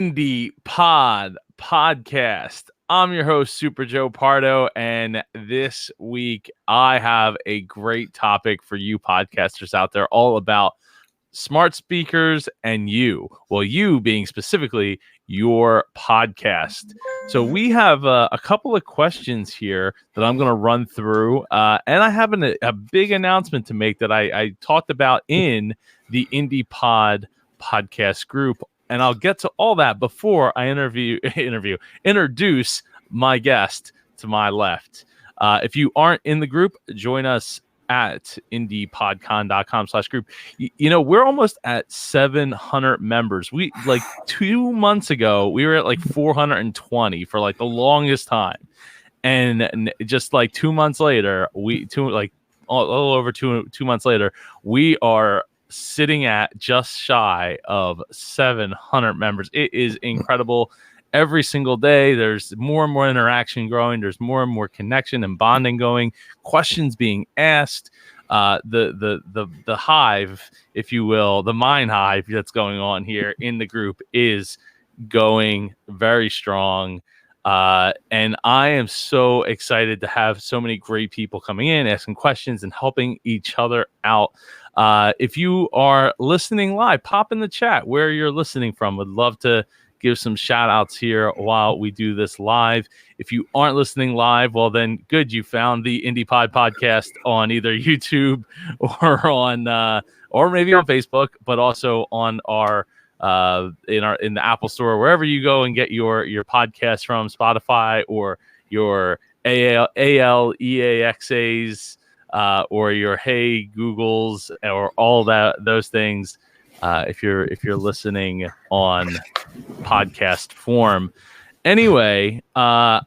Indie Podcast. I'm your host, Super Joe Pardo, and this week I have a great topic for you podcasters out there, all about smart speakers and you. Well, you being specifically your podcast. So we have a couple of questions here that I'm going to run through, and I have a big announcement to make that I talked about in the Indie podcast group. And I'll get to all that before I introduce my guest to my left. If you aren't in the group, join us at indiepodcon.com/group. We're almost at 700 members. We 2 months ago, we were at 420 for the longest time. And just 2 months later, a little over two months later, we are sitting at just shy of 700 members. It is incredible. Every single day, there's more and more interaction growing. There's more and more connection and bonding going. Questions being asked. The hive, if you will, the mind hive that's going on here in the group is going very strong. And I am so excited to have so many great people coming in, asking questions, and helping each other out. If you are listening live, pop in the chat where you're listening from. Would love to give some shout outs here while we do this live. If you aren't listening live, well then good, you found the Indie podcast on either YouTube or on or maybe on Facebook, but also on our in the Apple Store, wherever you go and get your podcast from, Spotify or your ALEAXAs, or your Hey Googles, or all those things. If you're listening on podcast form. Anyway, I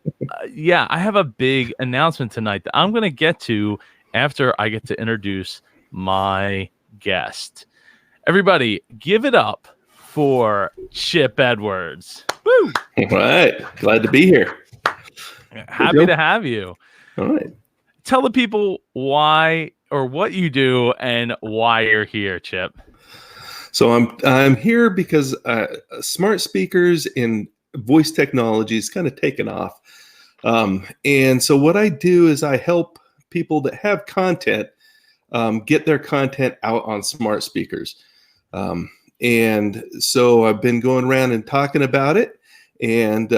have a big announcement tonight that I'm going to get to after I get to introduce my guest. Everybody, give it up for Chip Edwards. Woo! All right. Glad to be here. Happy to have you. All right. Tell the people why or what you do and why you're here, Chip. So I'm here because smart speakers and voice technology is kind of taken off. And so what I do is I help people that have content get their content out on smart speakers. And so I've been going around and talking about it. And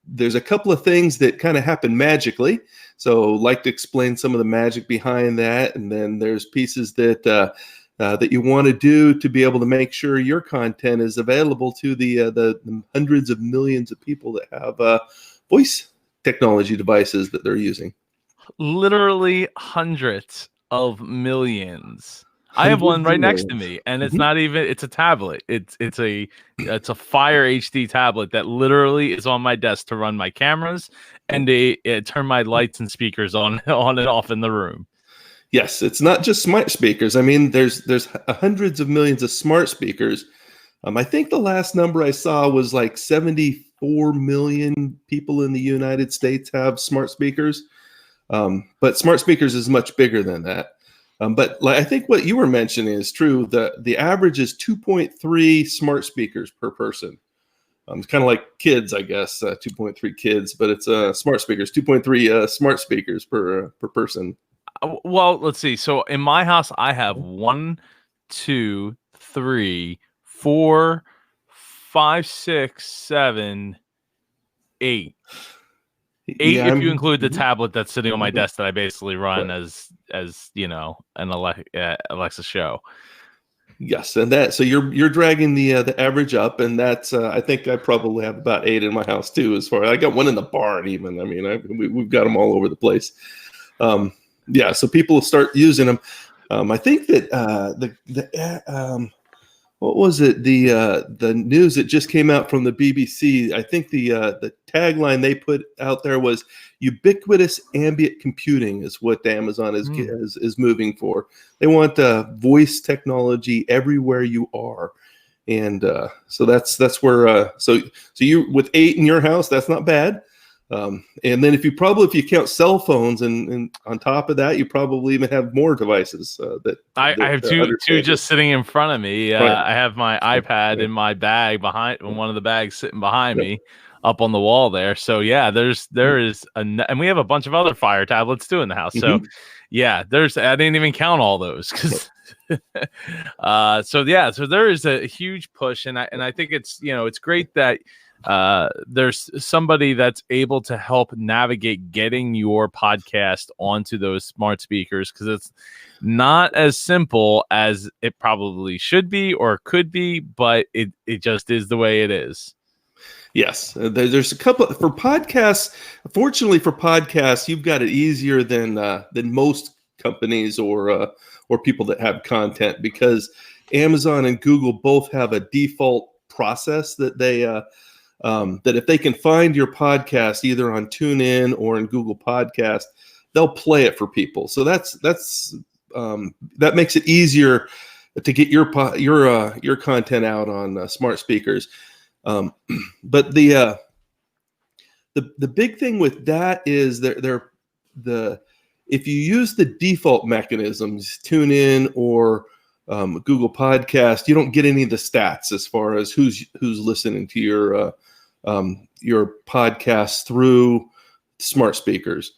there's a couple of things that kind of happen magically. So I'd like to explain some of the magic behind that. And then there's pieces that you want to do to be able to make sure your content is available to the hundreds of millions of people that have voice technology devices that they're using. Literally hundreds of millions. I have one right next to me, and it's not even, it's a tablet. It's a Fire HD tablet that literally is on my desk to run my cameras and turn my lights and speakers on and off in the room. Yes, it's not just smart speakers. I mean, there's hundreds of millions of smart speakers. I think the last number I saw was 74 million people in the United States have smart speakers. But smart speakers is much bigger than that. But I think what you were mentioning is true. The average is 2.3 smart speakers per person. It's kind of like kids, I guess, 2.3 kids, but it's smart speakers, 2.3 smart speakers per person. Well, let's see. So in my house, I have 1, 2, 3, 4, 5, 6, 7, 8. 8 if you include the tablet that's sitting on my desk that I basically run as an Alexa show. Yes, and that so you're dragging the average up, and that's I think I probably have about 8 in my house too. As far I got one in the barn even. I mean, we've got them all over the place. So people start using them. I think that what was it? The news that just came out from the BBC. I think the tagline they put out there was ubiquitous ambient computing is what Amazon is moving for. They want voice technology everywhere you are, and so that's where. So you with 8 in your house, that's not bad. And then if you count cell phones, and on top of that, you probably even have more devices that I have two just sitting in front of me. Right. I have my iPad in my bag in one of the bags sitting behind me, up on the wall there. So yeah, there is and we have a bunch of other Fire tablets too in the house. So yeah, I didn't even count all those because so there is a huge push, and I think it's it's great that there's somebody that's able to help navigate getting your podcast onto those smart speakers, because it's not as simple as it probably should be or could be, but it just is the way it is. Yes, there's a couple for podcasts. Fortunately for podcasts, you've got it easier than most companies or people that have content, because Amazon and Google both have a default process that they that if they can find your podcast either on TuneIn or in Google Podcast, they'll play it for people. So that makes it easier to get your content out on smart speakers. But the big thing with that is if you use the default mechanisms, TuneIn or Google Podcast, you don't get any of the stats as far as who's listening to your podcast through smart speakers.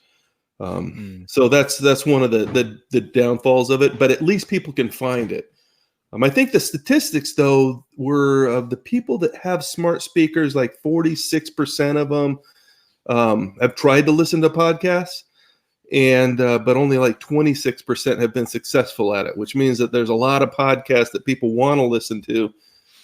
So that's one of the downfalls of it, but at least people can find it. I think the statistics, though, were of the people that have smart speakers, like 46% of them have tried to listen to podcasts, and but only like 26% have been successful at it, which means that there's a lot of podcasts that people want to listen to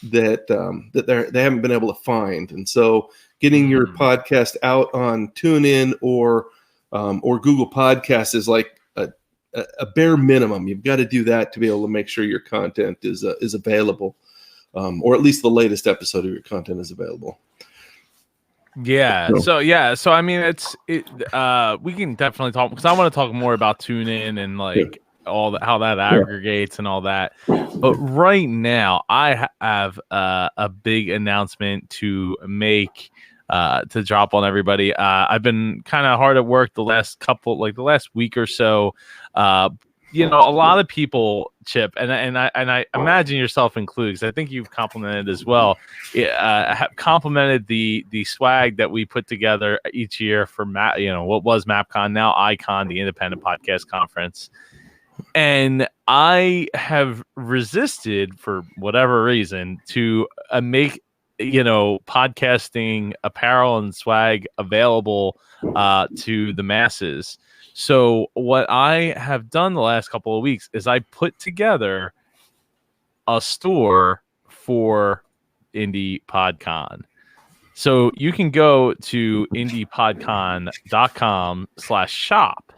that they haven't been able to find. And so getting your podcast out on TuneIn or Google Podcasts is like a bare minimum. You've got to do that to be able to make sure your content is available, or at least the latest episode of your content is available. Yeah. So I mean, we can definitely talk, because I want to talk more about TuneIn and like how that aggregates and all that. But right now, I have a big announcement to make, to drop on everybody. I've been kind of hard at work the last week or so. A lot of people, Chip, and I imagine yourself included, because I think you've complimented as well. Have complimented the swag that we put together each year for what was MapCon, now ICON, the Independent Podcast Conference. And I have resisted, for whatever reason, to make podcasting apparel and swag available to the masses. So what I have done the last couple of weeks is I put together a store for Indie PodCon. So you can go to indiepodcon.com/shop,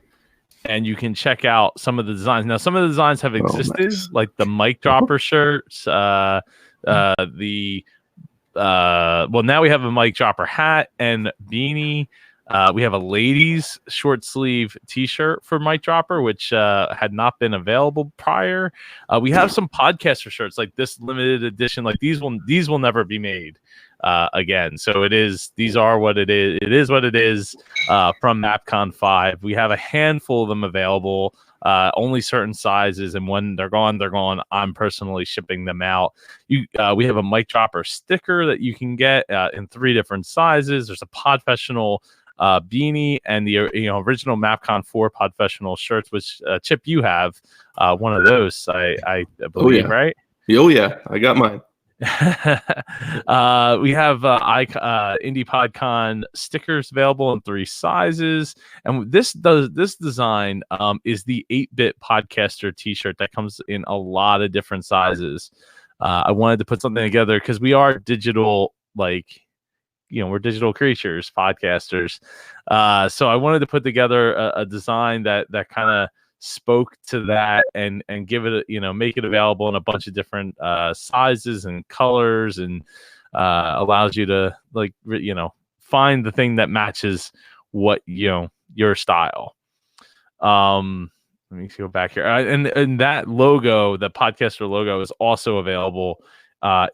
and you can check out some of the designs. Now, some of the designs have existed, like the mic dropper shirts, now we have a mic dropper hat and beanie. We have a ladies short sleeve t-shirt for Mic Dropper, which had not been available prior. We have some podcaster shirts, like this limited edition. Like these will never be made again. So these are what it is. It is what it is from MapCon 5. We have a handful of them available, only certain sizes, and when they're gone, they're gone. I'm personally shipping them out. We have a Mic Dropper sticker that you can get in 3 different sizes. There's a Podfessional beanie and the original MapCon 4 Podfessional shirts, which Chip, you have one of those, I believe, right? Oh yeah, I got mine. We have Indie PodCon stickers available in 3 sizes, and this design is the 8-bit podcaster t-shirt that comes in a lot of different sizes. I wanted to put something together because we are digital, we're digital creatures, podcasters. So I wanted to put together a design that kind of spoke to that and give it make it available in a bunch of different sizes and colors, and allows you to find the thing that matches what your style. Let me go back here, and that logo, the podcaster logo, is also available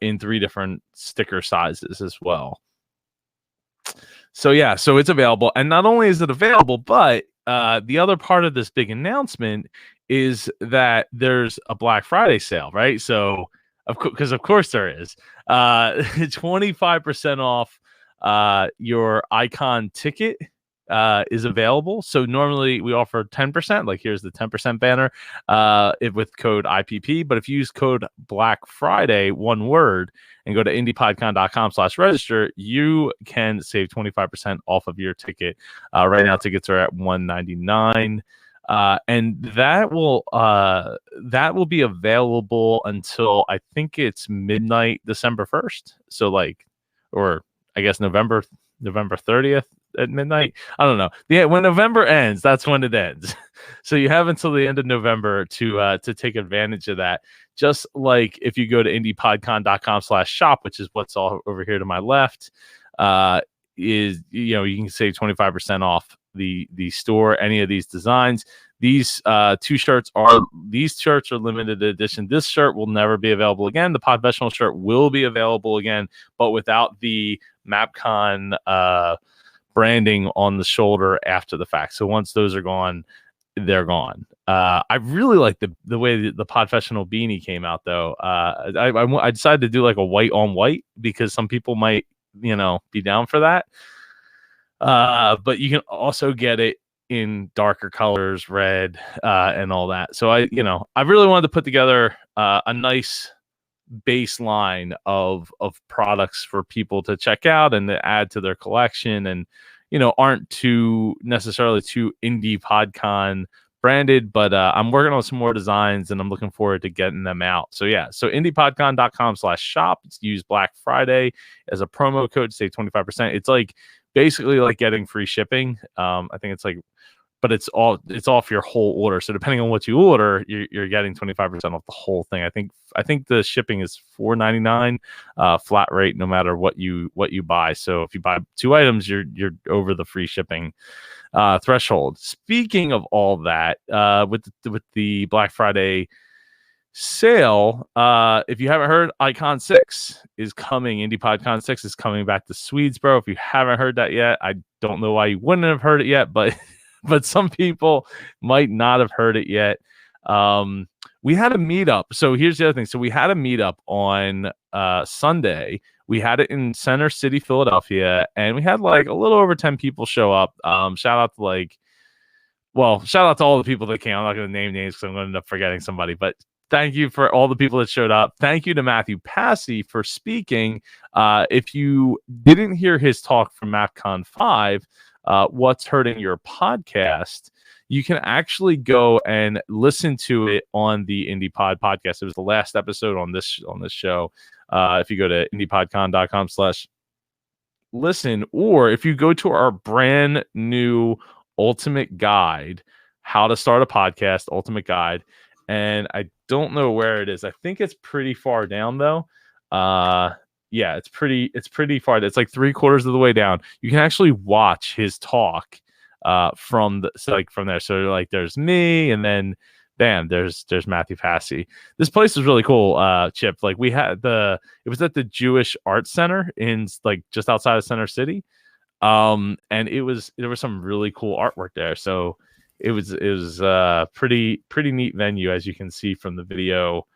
in 3 different sticker sizes as well. So yeah, so it's available, and not only is it available, but the other part of this big announcement is that there's a Black Friday sale, right? So because of course there is 25% off your Icon ticket is available. So normally we offer 10%. Like here's the 10% banner with code IPP. But if you use code Black Friday, one word, and go to indiepodcon.com/register, you can save 25% off of your ticket. Right now, tickets are at $199. And that will be available until I think it's midnight December 1st. So or I guess November 30th at midnight. I don't know. Yeah, when November ends, that's when it ends. So you have until the end of November to take advantage of that. Just like if you go to indiepodcon.com/shop, which is what's all over here to my left, you can save 25% off the store, any of these designs. These shirts are limited edition. This shirt will never be available again. The Podfessional shirt will be available again, but without the MapCon branding on the shoulder after the fact. So once those are gone, they're gone. I really like the way the Podfessional beanie came out, though. I decided to do like a white on white because some people might, be down for that. But you can also get it in darker colors, red, and all that. So I really wanted to put together a nice baseline of products for people to check out and to add to their collection, and aren't necessarily too indie podcon branded, but I'm working on some more designs and I'm looking forward to getting them out. So yeah, so indiepodcon.com/shop. Use Black Friday as a promo code to save 25%. It's like basically like getting free shipping. I think it's like, but it's off your whole order. So depending on what you order, you're getting 25% off the whole thing. I think the shipping is $4.99 flat rate no matter what you buy. So if you buy 2 items, you're over the free shipping threshold. Speaking of all that, with the Black Friday sale, if you haven't heard, Icon 6 is coming. IndiePodCon 6 is coming back to Swedesboro. If you haven't heard that yet, I don't know why you wouldn't have heard it yet, but some people might not have heard it yet. We had a meetup. So here's the other thing. So we had a meetup on Sunday. We had it in Center City, Philadelphia, and we had like a little over 10 people show up. Shout out to all the people that came. I'm not going to name names because I'm going to end up forgetting somebody, but thank you for all the people that showed up. Thank you to Matthew Passy for speaking. If you didn't hear his talk from MapCon 5, What's Hurting Your Podcast, you can actually go and listen to it on the IndiePod podcast. It was the last episode on this show. If you go to indiepodcon.com/listen, or if you go to our brand new ultimate guide, How to Start a Podcast, ultimate guide, and I don't know where it is. I think it's pretty far down though. Yeah, it's pretty far. It's like 3/4 of the way down. You can actually watch his talk from there. So like there's me, and then bam, there's Matthew Passy. This place is really cool, Chip. Like it was at the Jewish Art Center in like just outside of Center City. And there was some really cool artwork there. So it was pretty neat venue, as you can see from the video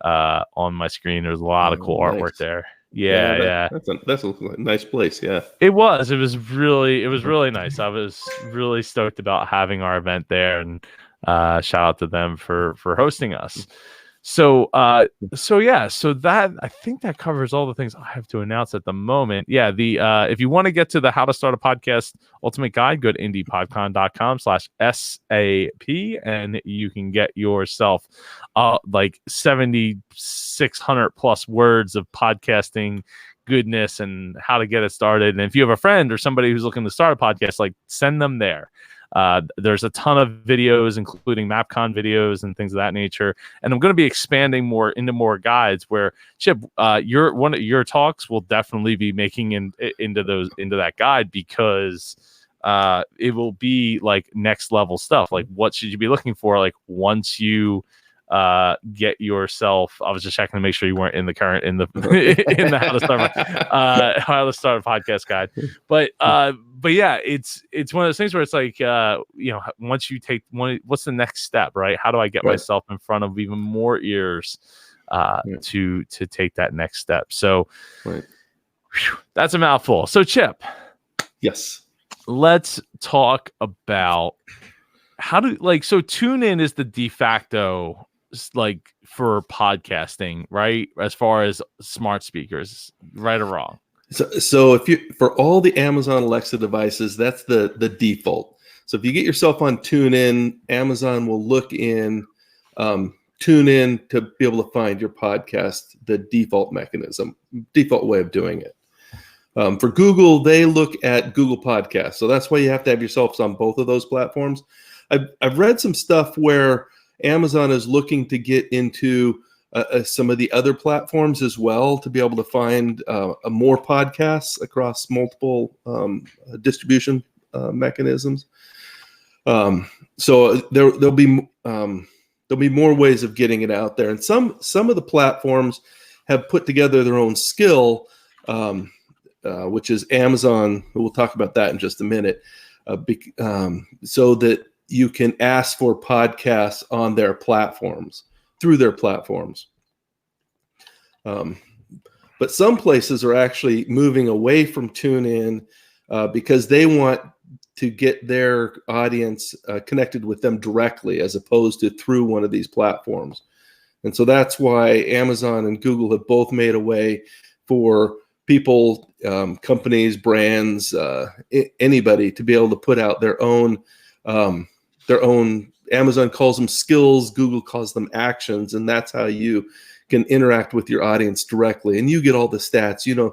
on my screen. There's a lot of cool artwork there. Yeah. That's a nice place. Yeah, it was really nice. I was really stoked about having our event there, and shout out to them for hosting us. So that, I think that covers all the things I have to announce at the moment. Yeah, if you want to get to the How to Start a Podcast Ultimate Guide, go to indiepodcon.com/SAP, and you can get yourself like 7,600 plus words of podcasting goodness and how to get it started. And if you have a friend or somebody who's looking to start a podcast, like send them there. There's a ton of videos, including MapCon videos and things of that nature. And I'm going to be expanding into more guides where, Chip, one of your talks will definitely be making into that guide, because it will be like next level stuff. Like, what should you be looking for? Like, once you get yourself. I was just checking to make sure you weren't in the in the how to start a podcast guide. But yeah, it's one of those things where it's like once you take one, what's the next step, right? How do I get myself in front of even more ears to take that next step? So that's a mouthful. So Chip, yes, let's talk about how to so TuneIn is the de facto for podcasting, right? As far as smart speakers, right or wrong? So if you, for all the Amazon Alexa devices, that's the default. So if you get yourself on TuneIn, Amazon will look in TuneIn to be able to find your podcast, the default way of doing it. For Google, they look at Google Podcasts. So that's why you have to have yourselves on both of those platforms. I've read some stuff where Amazon is looking to get into some of the other platforms as well to be able to find more podcasts across multiple distribution mechanisms. So there'll be more ways of getting it out there, and some of the platforms have put together their own skill, which is Amazon. We'll talk about that in just a minute, so that you can ask for podcasts on their platforms, through their platforms. But some places are actually moving away from TuneIn because they want to get their audience connected with them directly as opposed to through one of these platforms. And so that's why Amazon and Google have both made a way for people, companies, brands, anybody to be able to put out their own. Amazon calls them skills, Google calls them actions, and that's how you can interact with your audience directly, and you get all the stats. You know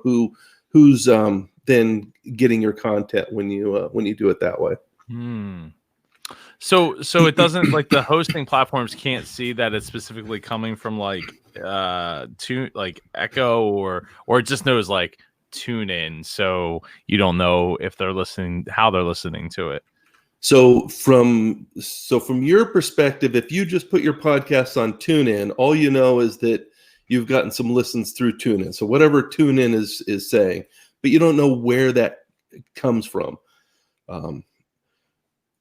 who's then getting your content when you do it that way. So it doesn't the hosting platforms can't see that it's specifically coming from Echo or it just knows TuneIn, so you don't know if they're listening, how they're listening to it. So from your perspective, if you just put your podcast on TuneIn, all you know is that you've gotten some listens through TuneIn. So whatever TuneIn is saying, but you don't know where that comes from.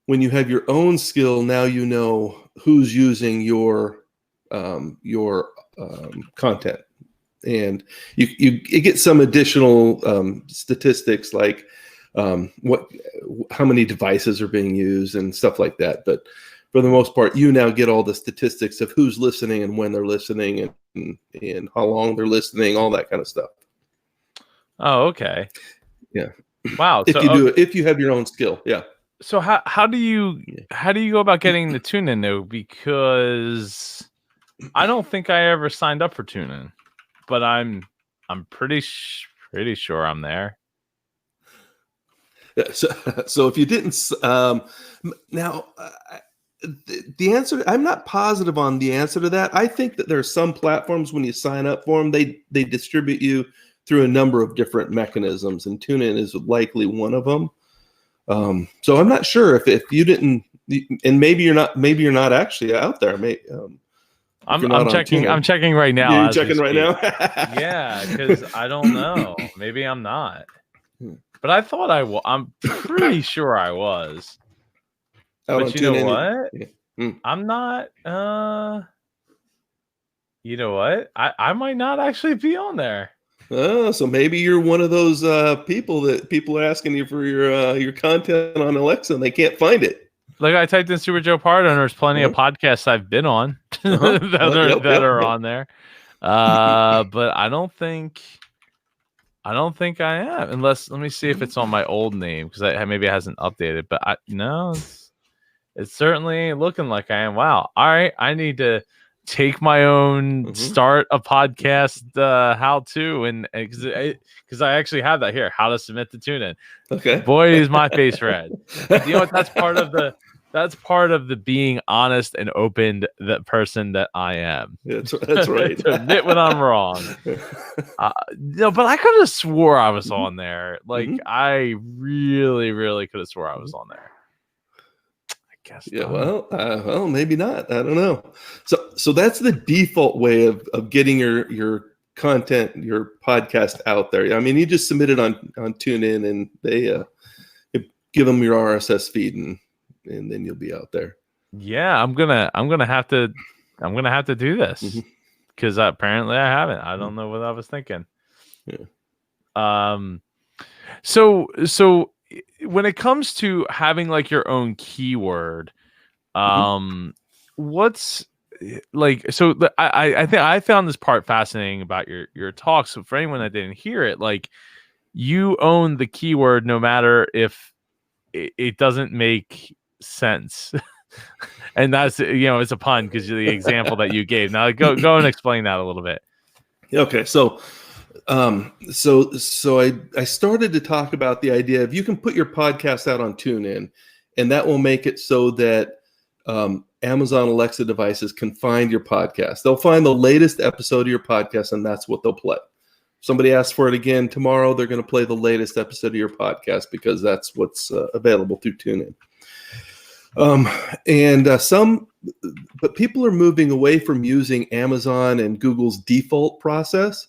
When you have your own skill, now you know who's using your content, and you get some additional statistics like how many devices are being used and stuff like that. But for the most part, you now get all the statistics of who's listening and when they're listening and how long they're listening, all that kind of stuff. Oh, okay. Yeah. Wow. If you have your own skill. Yeah. So how do you go about getting the TuneIn though? Because I don't think I ever signed up for TuneIn, but I'm pretty sure I'm there. So if you didn't, now the answer, I'm not positive on the answer to that. I think that there are some platforms when you sign up for them, they distribute you through a number of different mechanisms, and TuneIn is likely one of them. So I'm not sure if you didn't, and maybe you're not actually out there. I'm checking right now. You're checking right now. Yeah, because I don't know. Maybe I'm not. But I thought I'm pretty sure I was. But you know what? Yeah. I'm not. You know what? I might not actually be on there. Oh, so maybe you're one of those people that people are asking you for your content on Alexa and they can't find it. Like I typed in Super Joe Pardo, and there's plenty of podcasts I've been on that are on there. But I don't think I am, unless let me see if it's on my old name because maybe it hasn't updated. But it's certainly looking like I am. Wow. All right, I need to take my own start a podcast how to, and because I actually have that here, how to submit to TuneIn. Okay. Boy, is my face red. You know what? That's part of the being honest and open that person that I am. That's right. To admit when I'm wrong. No, but I could have swore I was on there. I really, really could have swore I was on there. podcast. Yeah, well, maybe not. I don't know. So that's the default way of getting your content, your podcast out there. I mean, you just submit it on TuneIn, and they give them your RSS feed, and then you'll be out there. Yeah, I'm gonna have to do this because apparently I haven't. I don't know what I was thinking. Yeah. So when it comes to having like your own keyword, what's like, so I think I found this part fascinating about your talk. So for anyone that didn't hear it, like, you own the keyword no matter if it doesn't make sense. And that's, it's a pun because the example that you gave. Now go and explain that a little bit. Okay, so I started to talk about the idea of you can put your podcast out on TuneIn, and that will make it so that Amazon Alexa devices can find your podcast. They'll find the latest episode of your podcast, and that's what they'll play. Somebody asks for it again tomorrow, they're going to play the latest episode of your podcast because that's what's available through TuneIn. But people are moving away from using Amazon and Google's default process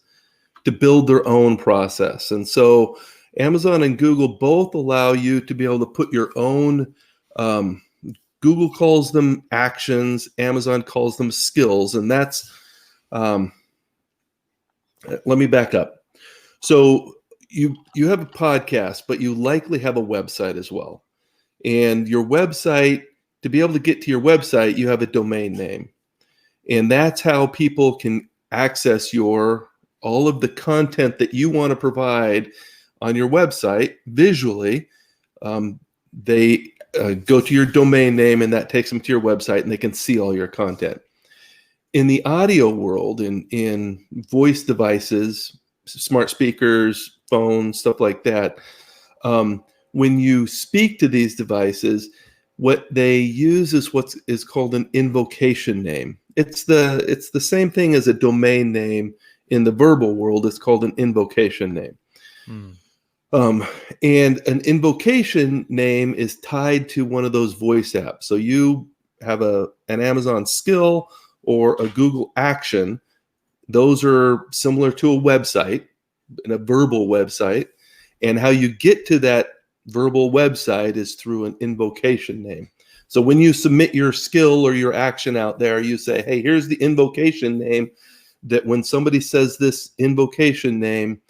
to build their own process. And so Amazon and Google both allow you to be able to put your own, Google calls them actions, Amazon calls them skills. And that's, let me back up. So you have a podcast, but you likely have a website as well. And your website, to be able to get to your website, you have a domain name. And that's how people can access all of the content that you want to provide on your website visually. They go to your domain name, and that takes them to your website, and they can see all your content. In the audio world, in voice devices, smart speakers, phones, stuff like that, when you speak to these devices, what they use is what is called an invocation name. It's the same thing as a domain name in the verbal world. It's called an invocation name. And an invocation name is tied to one of those voice apps. So you have an Amazon skill or a Google action. Those are similar to a website, a verbal website. And how you get to that verbal website is through an invocation name. So when you submit your skill or your action out there, you say, hey, here's the invocation name, that when somebody says this invocation name,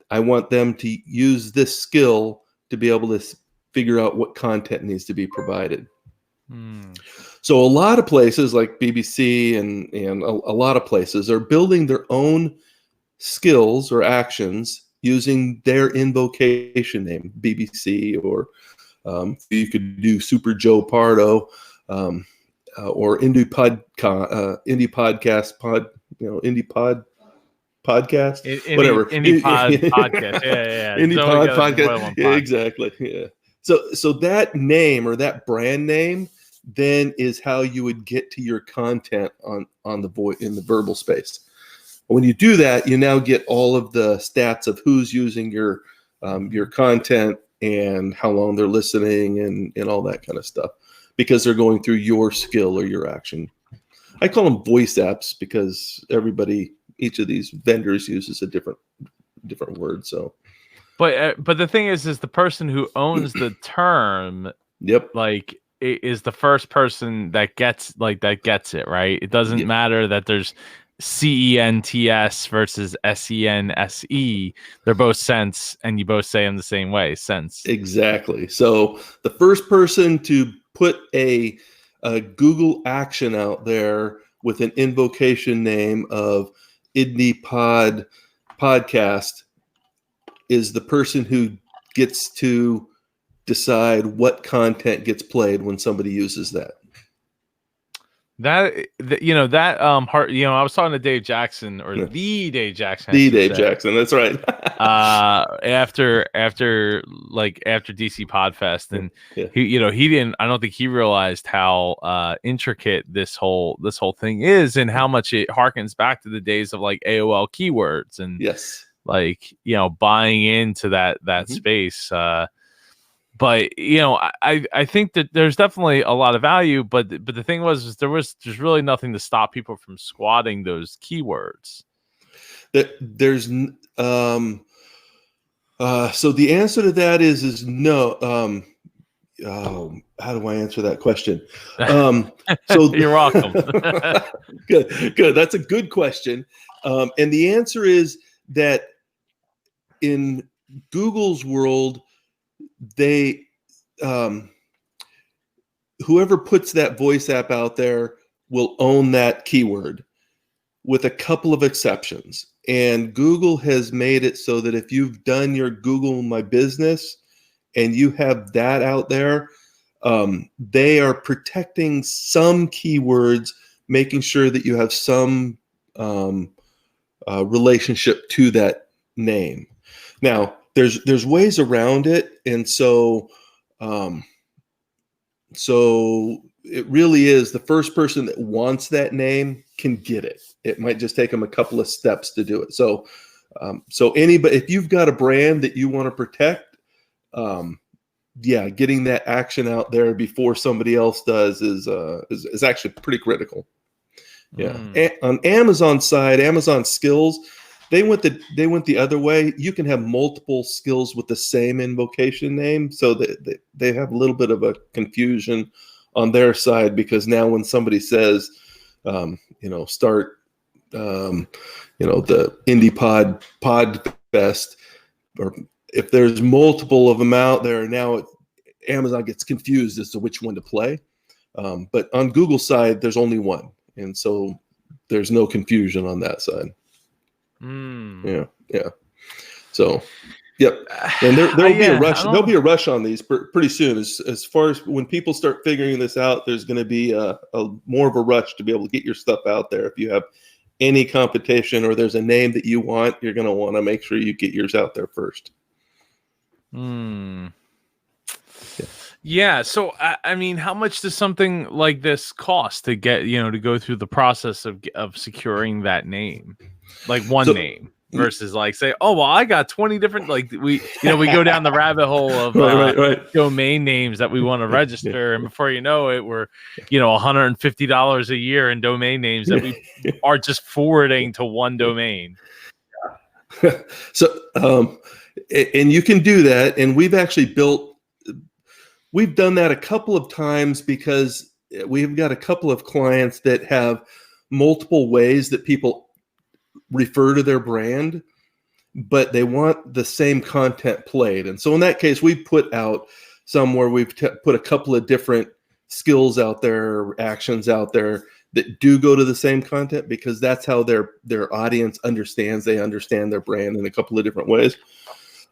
I want them to use this skill to be able to figure out what content needs to be provided. So a lot of places like BBC and a lot of places are building their own skills or actions using their invocation name, BBC, or you could do Super Joe Pardo, or Indie Podcast, whatever. Indie Podcast. Yeah. Indie Podcast. Yeah, exactly. Yeah. So that name or that brand name then is how you would get to your content on the in the verbal space. When you do that, you now get all of the stats of who's using your content and how long they're listening and all that kind of stuff, because they're going through your skill or your action. I call them voice apps because each of these vendors uses a different word. So, but the thing is the person who owns the term, like, is the first person that gets it, right? It doesn't matter that there's CENTS versus SENSE. They're both sense, and you both say them the same way, sense. Exactly. So the first person to put a Google action out there with an invocation name of Indie Podcast is the person who gets to decide what content gets played when somebody uses that. I was talking to Dave Jackson, or the Dave Jackson. Jackson, that's right. after DC Podfest, and he didn't. I don't think he realized how intricate this whole thing is, and how much it harkens back to the days of like AOL keywords and buying into that space. But I think that there's definitely a lot of value, but the thing was there's really nothing to stop people from squatting those keywords. There's so the answer to that is no. How do I answer that question? So You're welcome. Good. That's a good question. And the answer is that in Google's world, they whoever puts that voice app out there will own that keyword, with a couple of exceptions. And Google has made it so that if you've done your Google My Business and you have that out there, they are protecting some keywords, making sure that you have some relationship to that name. Now, there's ways around it, and so it really is the first person that wants that name can get it. It might just take them a couple of steps to do it. So anybody, if you've got a brand that you want to protect, getting that action out there before somebody else does is actually pretty critical. Yeah. On Amazon side, Amazon Skills, they went the other way. You can have multiple skills with the same invocation name, so that they have a little bit of a confusion on their side, because now when somebody says, start, the Indie Pod Fest, or if there's multiple of them out there, now Amazon gets confused as to which one to play. But on Google side, there's only one. And so there's no confusion on that side. Yeah. So, yep. And there'll be a rush. There'll be a rush on these pretty soon. As far as when people start figuring this out, there's going to be a more of a rush to be able to get your stuff out there. If you have any competition or there's a name that you want, you're going to want to make sure you get yours out there first. Yeah. So, I mean, how much does something like this cost to get, to go through the process of securing that name, like one name versus like say, oh, well, I got 20 different, like we go down the rabbit hole of right. domain names that we want to register. And before you know it, we're, $150 a year in domain names that we are just forwarding to one domain. So, and you can do that. And we've done that a couple of times because we've got a couple of clients that have multiple ways that people refer to their brand, but they want the same content played. And so in that case, we put out somewhere, we've put a couple of different skills out there, actions out there that do go to the same content, because that's how their audience understands. They understand their brand in a couple of different ways.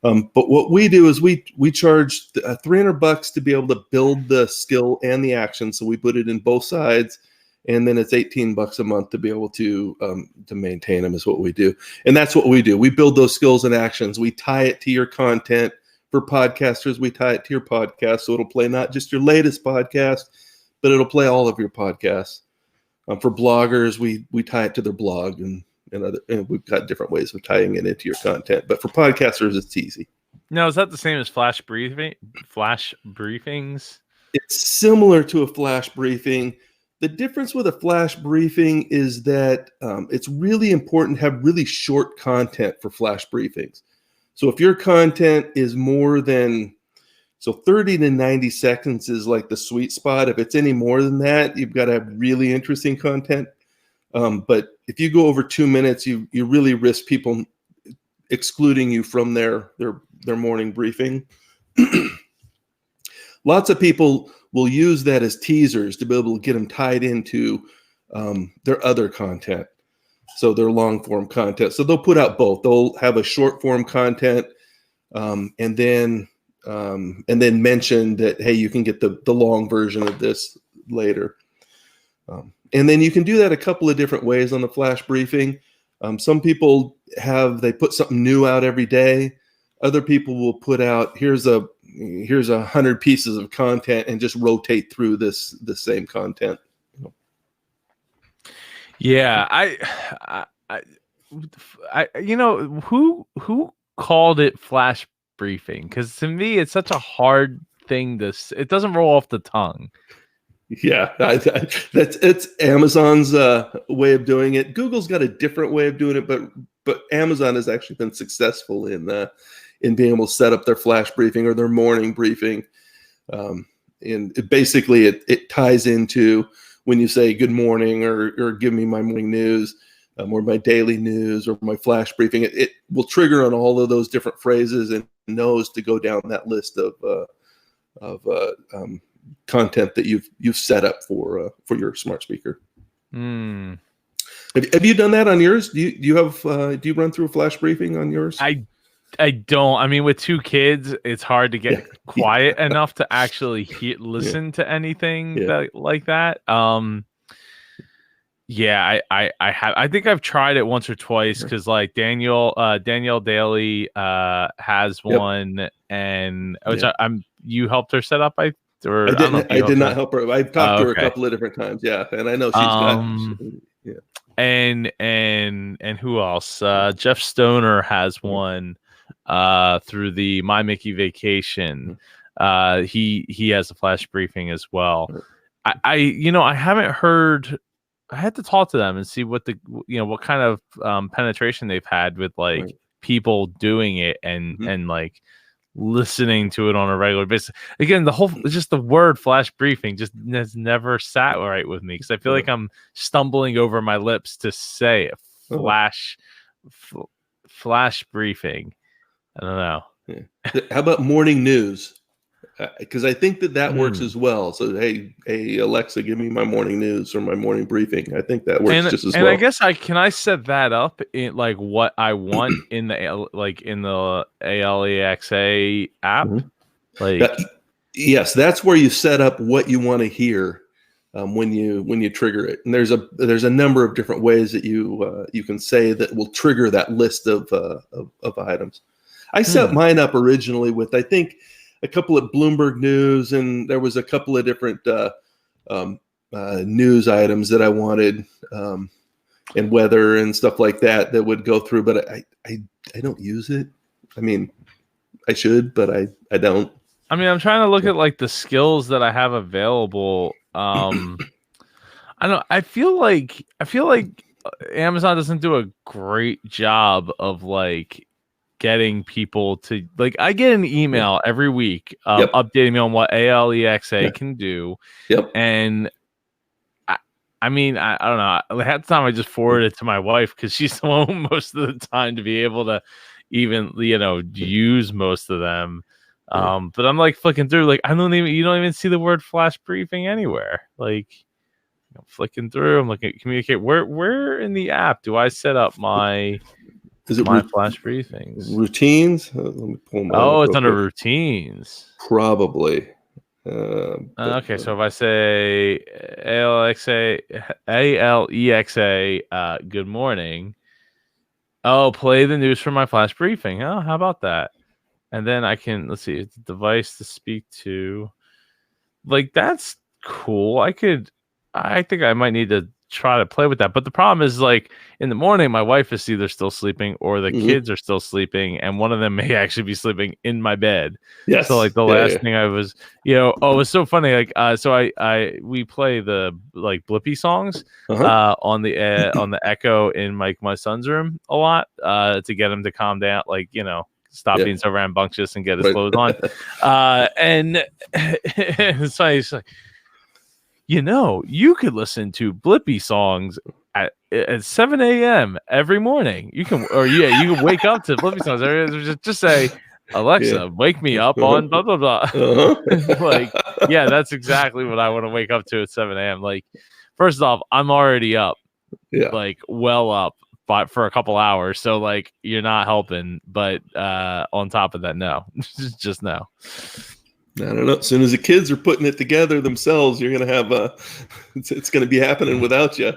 But what we do is we charge $300 to be able to build the skill and the action. So we put it in both sides, and then it's $18 a month to be able to maintain them is what we do. And that's what we do. We build those skills and actions. We tie it to your content. For podcasters, we tie it to your podcast. So it'll play not just your latest podcast, but it'll play all of your podcasts. For bloggers, we tie it to their blog, and we've got different ways of tying it into your content. But for podcasters, it's easy. Now, is that the same as flash briefings? It's similar to a flash briefing. The difference with a flash briefing is that it's really important to have really short content for flash briefings. So if your content is more than 30 to 90 seconds is like the sweet spot. If it's any more than that, you've got to have really interesting content. But if you go over 2 minutes, you really risk people excluding you from their morning briefing. Lots of people will use that as teasers to be able to get them tied into their other content, so their long form content. So they'll put out both. They'll have a short form content, and then mention that, hey, you can get the long version of this later. And then you can do that a couple of different ways on the flash briefing. Some people they put something new out every day. Other people will put out, here's 100 pieces of content, and just rotate through the same content. Yeah, who called it flash briefing? Because to me, it's such a hard thing it doesn't roll off the tongue. Yeah, it's Amazon's way of doing it. Google's got a different way of doing it, but Amazon has actually been successful in being able to set up their flash briefing or their morning briefing. And it ties into when you say good morning or give me my morning news, or my daily news or my flash briefing. It will trigger on all of those different phrases and knows to go down that list of content that you've set up for your smart speaker. Have you done that on yours? Do you run through a flash briefing on yours? I don't. I mean, with 2 kids, it's hard to get quiet enough to actually listen to anything like that. Yeah, I think I've tried it once or twice because like Danielle Daly has one, and which you helped her set up. I did not help her. I've talked to her a couple of different times. Yeah, and I know she's got. And who else? Jeff Stoner has one through the My Mickey Vacation. He has a flash briefing as well. I haven't heard. I had to talk to them and see what what kind of penetration they've had with like people doing it and like listening to it on a regular basis. Again, the word flash briefing just has never sat right with me because I feel like I'm stumbling over my lips to say flash briefing. I don't know. Yeah. How about morning news? Because I think that works as well. So hey Alexa, give me my morning news or my morning briefing. I think that works just as well. And I guess I set that up in like what I want in the ALEXA app. Yes, that's where you set up what you want to hear when you trigger it. And there's a number of different ways that you can say that will trigger that list of items. I set mine up originally with I think a couple of Bloomberg News, and there was a couple of different news items that I wanted, and weather and stuff like that would go through. But I don't use it. I mean, I should, but I don't. I mean, I'm trying to look at like the skills that I have available. I don't know. I feel like Amazon doesn't do a great job of like getting people to like. I get an email every week updating me on what ALEXA can do. And I mean, I don't know. At the time, I just forwarded it to my wife because she's the one most of the time to be able to even use most of them. But I'm like flicking through, like you don't even see the word flash briefing anywhere. Like I'm flicking through, I'm looking at communicate. Where in the app do I set up my flash briefings? Routines? Let me pull my it's under routines. Probably. Okay, so if I say ALEXA, good morning. Oh, play the news for my flash briefing. Oh, how about that? And then I can, let's see, it's a device to speak to. Like, that's cool. I think I might need to try to play with that. But the problem is, like, in the morning, my wife is either still sleeping or the kids are still sleeping. And one of them may actually be sleeping in my bed. Yes. So, like, the last thing I was, it was so funny. Like, so we play the, like, Blippy songs on the Echo in, like, my son's room a lot to get him to calm down, like, stop being so rambunctious and get his clothes on. And it's funny. It's like, you could listen to Blippy songs at 7 a.m. every morning. You can wake up to Blippy songs. Just say, Alexa, wake me up on blah, blah, blah. Like, yeah, that's exactly what I want to wake up to at 7 a.m. Like, first off, I'm already up, like well up. But for a couple hours, so like you're not helping. But on top of that, no, just no. I don't know. As soon as the kids are putting it together themselves, you're gonna have it's gonna be happening without you.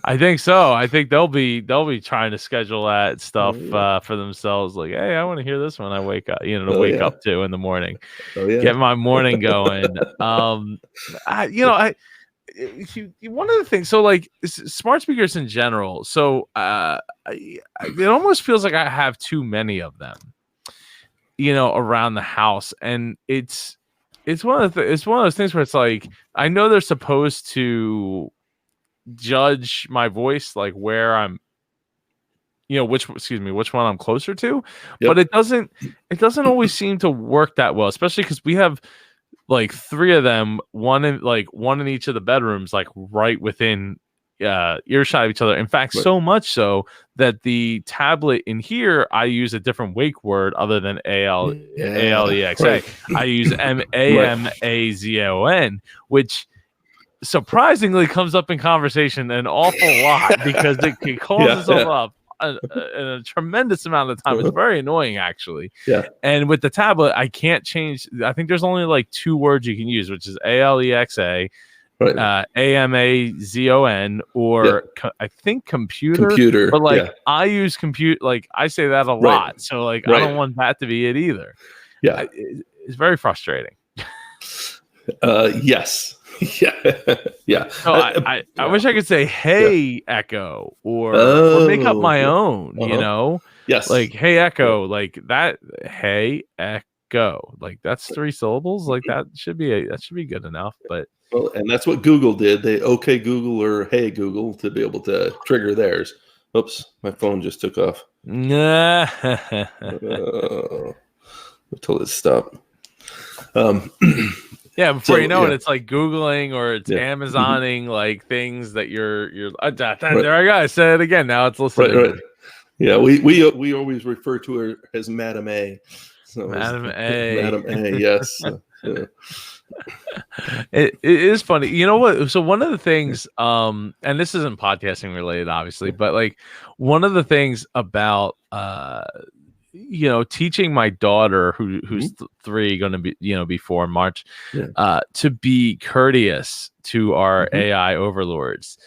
I think so. I think they'll be trying to schedule that stuff for themselves. Like, hey, I want to hear this when I wake up. To wake up to in the morning. Get my morning going. One of the things, so like smart speakers in general, so it almost feels like I have too many of them, around the house, and it's it's one of those things where it's like I know they're supposed to judge my voice, like where I'm, which one I'm closer to, Yep. but it doesn't always seem to work that well, especially because we have like three of them, one in each of the bedrooms, like right within earshot of each other. In fact, Right. so much so that the tablet in here, I use a different wake word other than ALEXA. Right. I use AMAZON, which surprisingly comes up in conversation an awful lot because it calls itself up a tremendous amount of the time. It's very annoying, actually. Yeah. And with the tablet, I can't change. I think there's only like 2 words you can use, which is ALEXA, Right. AMAZON, or I think computer. But like I use compute, like I say that a lot. So like I don't want that to be it either. Yeah. It's very frustrating. Yes. Yeah. So I wish I could say, "Hey, Echo," or make up my own. Yes. Like, "Hey, Echo," like that. "Hey, Echo," like that's 3 syllables. Like that should be good enough. But well, and that's what Google did. They "Okay Google" or "Hey Google" to be able to trigger theirs. Oops, my phone just took off. Until it stopped. Yeah, before you know it, it's like Googling or it's Amazoning like things that you're there I go. I said it again. Now it's listening. Right. Yeah, we always refer to her as Madam A. So Madam A. Madam A, yes. It is funny. You know what? So one of the things, and this isn't podcasting related, obviously, but like one of the things about teaching my daughter who's 3, going to be before March, to be courteous to our AI overlords.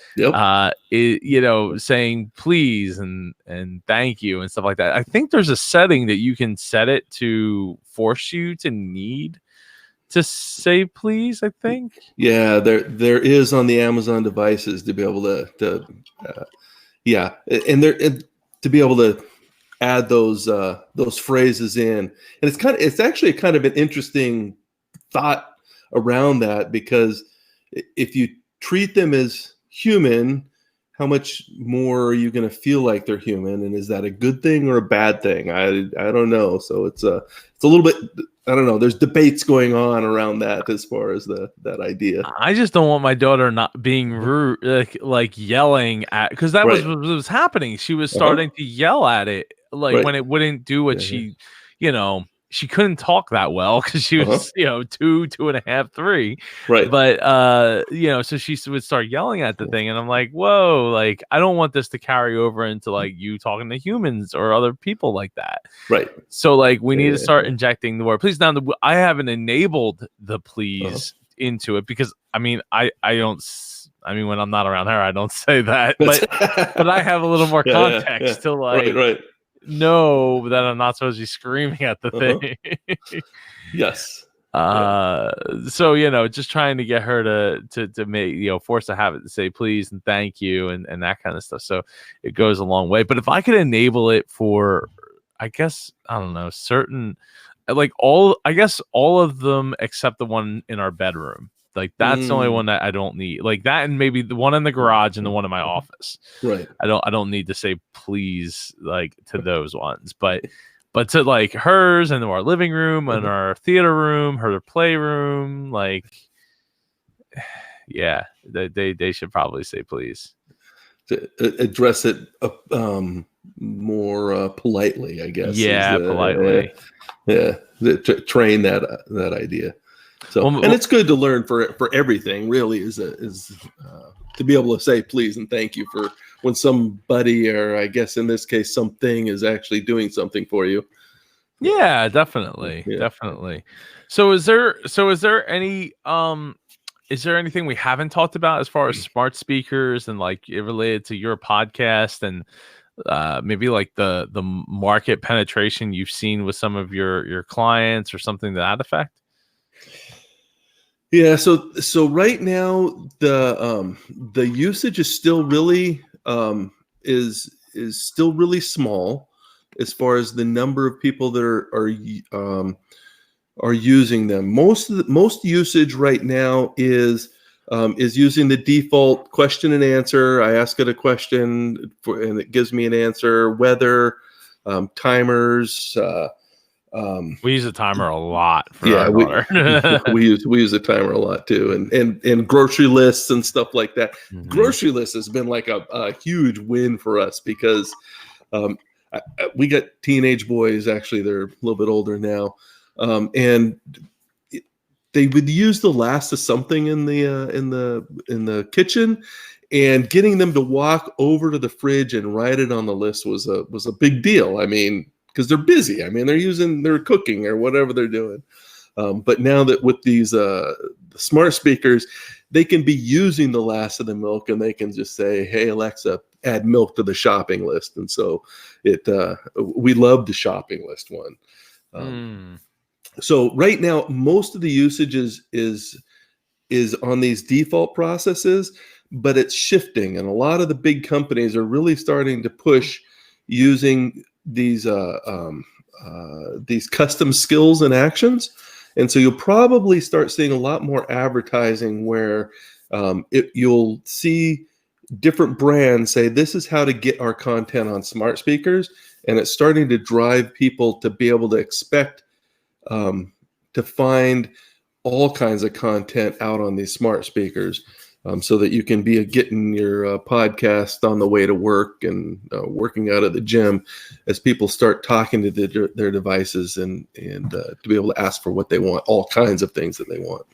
Saying please and thank you and stuff like that. I think there's a setting that you can set it to force you to need to say please, I think. Yeah, there is on the Amazon devices to be able to and to be able to add those phrases in. And it's actually kind of an interesting thought around that, because if you treat them as human, how much more are you going to feel like they're human, and is that a good thing or a bad thing? I don't know. So it's a little bit, I don't know. There's debates going on around that as far as that idea. I just don't want my daughter not being rude, like yelling at, because that was what was happening. She was starting to yell at it, like when it wouldn't do what she couldn't talk that well because she was 2.5, 3. Right. But so she would start yelling at the thing, and I'm like, whoa, like I don't want this to carry over into like you talking to humans or other people like that. Right. So like we need to start injecting the word please. Now I haven't enabled the please into it because I mean when I'm not around her I don't say that, but I have a little more context to like know that I'm not supposed to be screaming at the thing. Yes. So just trying to get her to make force a habit to say please and thank you and that kind of stuff. So it goes a long way. But if I could enable it for, I guess, I don't know, certain, like all of them except the one in our bedroom. Like that's the only one that I don't need. Like that, and maybe the one in the garage and the one in my office. Right. I don't need to say please like to those ones, but to like hers and our living room and our theater room, her playroom, like they should probably say please. To address it more politely, I guess. Politely. To train that idea. So, and it's good to learn for everything. Really, is to be able to say please and thank you for when somebody, or I guess in this case something, is actually doing something for you. Yeah, definitely. So is there any is there anything we haven't talked about as far as smart speakers and like it related to your podcast and maybe like the market penetration you've seen with some of your clients or something to that effect? Yeah, so right now the usage is still really is still really small as far as the number of people that are are using them. Most usage right now is using the default question and answer. I ask it a question and it gives me an answer. Weather, timers. We use a timer a lot for Yeah, our daughter. we use a timer a lot too, and grocery lists and stuff like that. Mhm. Grocery lists has been like a huge win for us because we got teenage boys. Actually, they're a little bit older now, and they would use the last of something in the kitchen, and getting them to walk over to the fridge and write it on the list was a big deal. I mean, because they're busy. I mean, they're cooking or whatever they're doing. But now that with these smart speakers, they can be using the last of the milk, and they can just say, "Hey Alexa, add milk to the shopping list." And so we love the shopping list one. So right now, most of the usage is on these default processes, but it's shifting, and a lot of the big companies are really starting to push using these custom skills and actions. And so you'll probably start seeing a lot more advertising where you'll see different brands say, "This is how to get our content on smart speakers," and it's starting to drive people to be able to expect to find all kinds of content out on these smart speakers, so that you can be getting your podcast on the way to work and working out of the gym as people start talking to their devices and to be able to ask for what they want, all kinds of things that they want.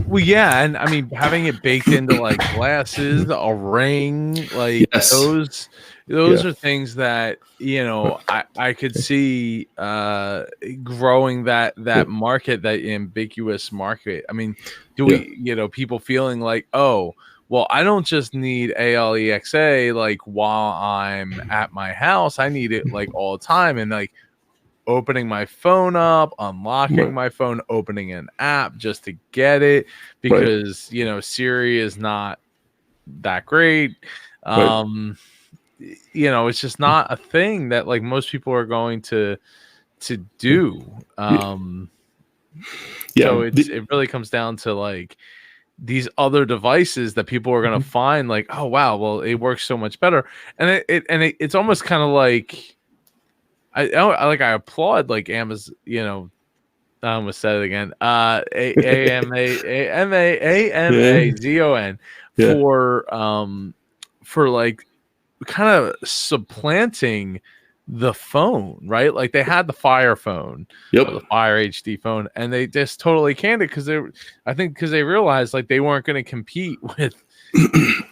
Well, yeah, and I mean having it baked into like glasses, a ring, like Yes. those Yeah. are things that I could see growing that market, that ambiguous market. I mean, do we people feeling like, oh, well, I don't just need ALEXA like while I'm at my house, I need it like all the time, and like opening my phone up, unlocking my phone, opening an app just to get it because Siri is not that great. It's just not a thing that like most people are going to do. So it really comes down to like these other devices that people are going to find like, oh wow, well it works so much better, and it's almost kind of like I applaud like Amazon, I almost said it again. Amazon for like kind of supplanting the phone, right? Like they had the Fire phone, the Fire HD phone, and they just totally canned it because they realized like they weren't going to compete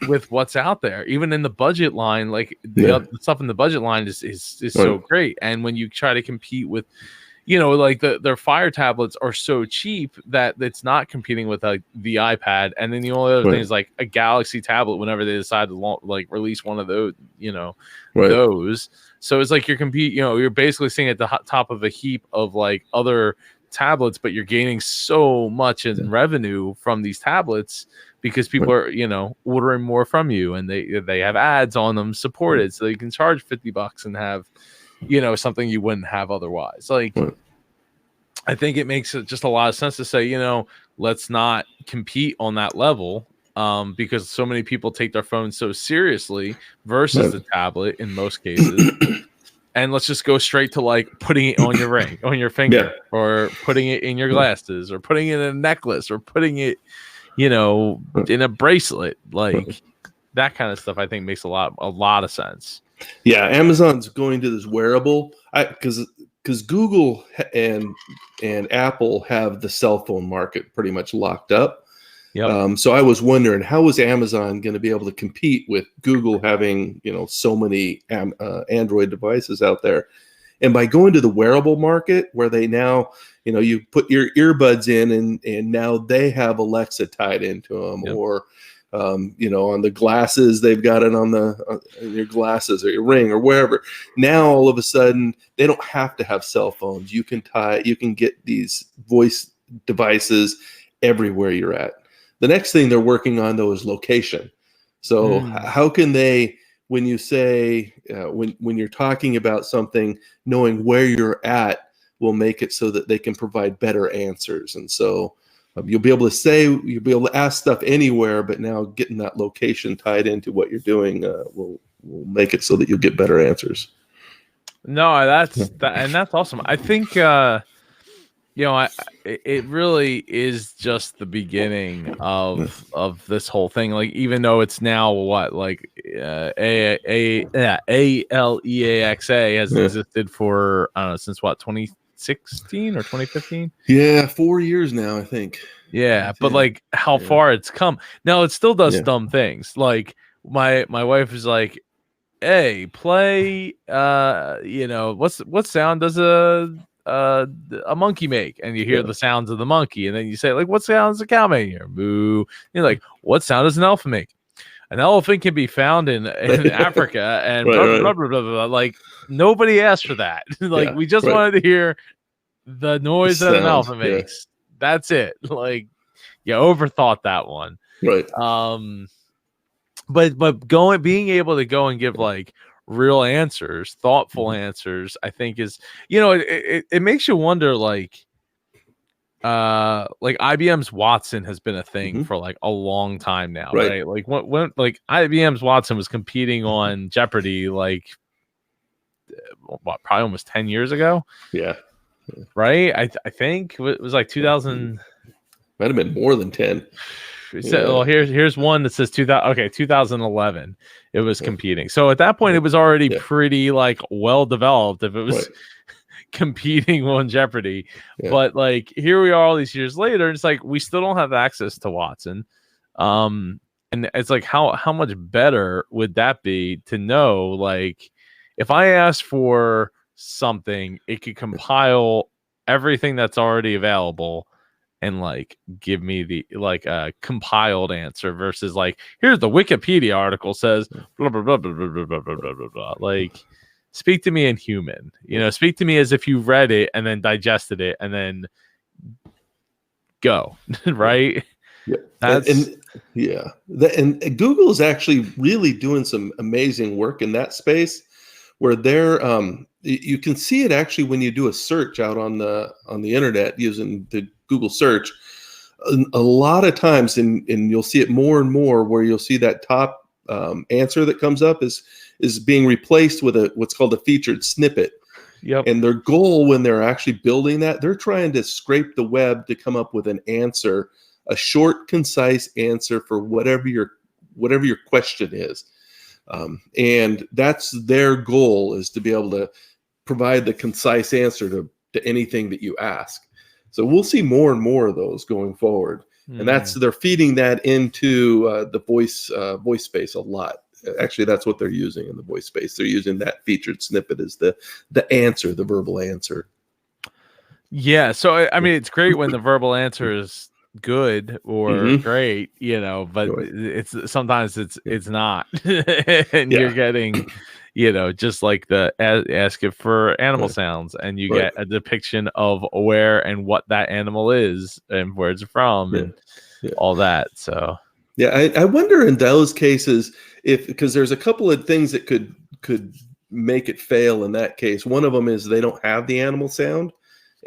with what's out there, even in the budget line. Like the stuff in the budget line is so great, and when you try to compete with like their Fire tablets are so cheap that it's not competing with like the iPad. And then the only other thing is like a Galaxy tablet whenever they decide to like release one of those, those. So it's like you're basically sitting at the top of a heap of like other tablets, but you're gaining so much in revenue from these tablets because people are, ordering more from you, and they have ads on them supported, so you can charge $50 and have something you wouldn't have otherwise. Like I think it makes just a lot of sense to say, let's not compete on that level, because so many people take their phones so seriously versus the tablet in most cases. And let's just go straight to like putting it on your ring, on your finger, or putting it in your glasses, or putting it in a necklace, or putting it, in a bracelet. Like that kind of stuff I think makes a lot of sense. Yeah, Amazon's going to this wearable, because Google and Apple have the cell phone market pretty much locked up. Yep. So I was wondering, how is Amazon going to be able to compete with Google having so many Android devices out there? And by going to the wearable market, where they now you put your earbuds in, and now they have Alexa tied into them, or on the glasses, they've got it on your glasses or your ring or wherever. Now, all of a sudden, they don't have to have cell phones. You can get these voice devices everywhere you're at. The next thing they're working on, though, is location. So how can they, when you say, when you're talking about something, knowing where you're at will make it so that they can provide better answers. And so you'll be able to ask stuff anywhere, but now getting that location tied into what you're doing will make it so that you'll get better answers. No, that's awesome. I think it really is just the beginning of this whole thing. Like, even though it's now ALEAXA has existed for, I don't know, since what, 2016 or 2015? Yeah, 4 years now, I think. Yeah, but like how far it's come. Now it still does dumb things. Like my wife is like, "Hey, play what sound does a monkey make?" And you hear the sounds of the monkey, and then you say, like, "What sound does a cow make?" Here, moo. You're like, "What sound does an elephant make?" An elephant can be found in Africa, and blah, blah, blah, blah, blah. Like, nobody asked for that. Like, we just wanted to hear the noise that an elephant makes. That's it. Like, you overthought that one. Right. But being able to go and give like real answers, thoughtful answers, I think is, it makes you wonder, like IBM's Watson has been a thing for like a long time now, right? Like when like IBM's Watson was competing on Jeopardy, like probably almost 10 years ago. Yeah. Right. I think it was like 2000. Might have been more than 10. Well, here's one that says 2011 it was competing. So at that point it was already pretty like well developed if it was competing on Jeopardy. But like, here we are all these years later, it's like we still don't have access to Watson. And it's like, how much better would that be to know, like, if I asked for something, it could compile everything that's already available and like give me the like a compiled answer versus like, here's the Wikipedia article says blah blah blah blah blah blah blah blah blah blah. Like, speak to me in human, speak to me as if you read it and then digested it and then go. Right. Yeah. And Google is actually really doing some amazing work in that space, where they're you can see it actually when you do a search out on the internet using the Google search. A lot of times, and you'll see it more and more, where you'll see that top answer that comes up is being replaced with what's called a featured snippet. Yep. And their goal when they're actually building that, they're trying to scrape the web to come up with an answer, a short, concise answer for whatever your question is. And that's their goal, is to be able to provide the concise answer to anything that you ask. So we'll see more and more of those going forward. And they're feeding that into the voice space a lot. Actually, that's what they're using in the voice space. They're using that featured snippet as the answer, the verbal answer. Yeah. So, I mean, it's great when the verbal answer is good or great, but sometimes it's not. And you're getting, just like ask it for animal sounds, and you get a depiction of where and what that animal is and where it's from and all that. So I wonder in those cases because there's a couple of things that could make it fail in that case. One of them is they don't have the animal sound.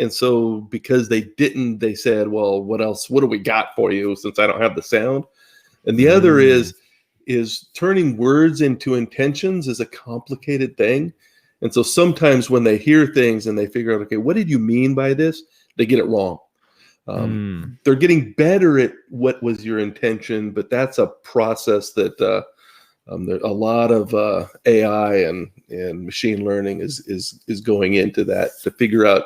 And so because they didn't, they said, well, what else? What do we got for you since I don't have the sound? And the other is turning words into intentions is a complicated thing. And so sometimes when they hear things and they figure out, okay, what did you mean by this? They get it wrong. They're getting better at what was your intention, but that's a process that there, a lot of AI and machine learning is going into that to figure out,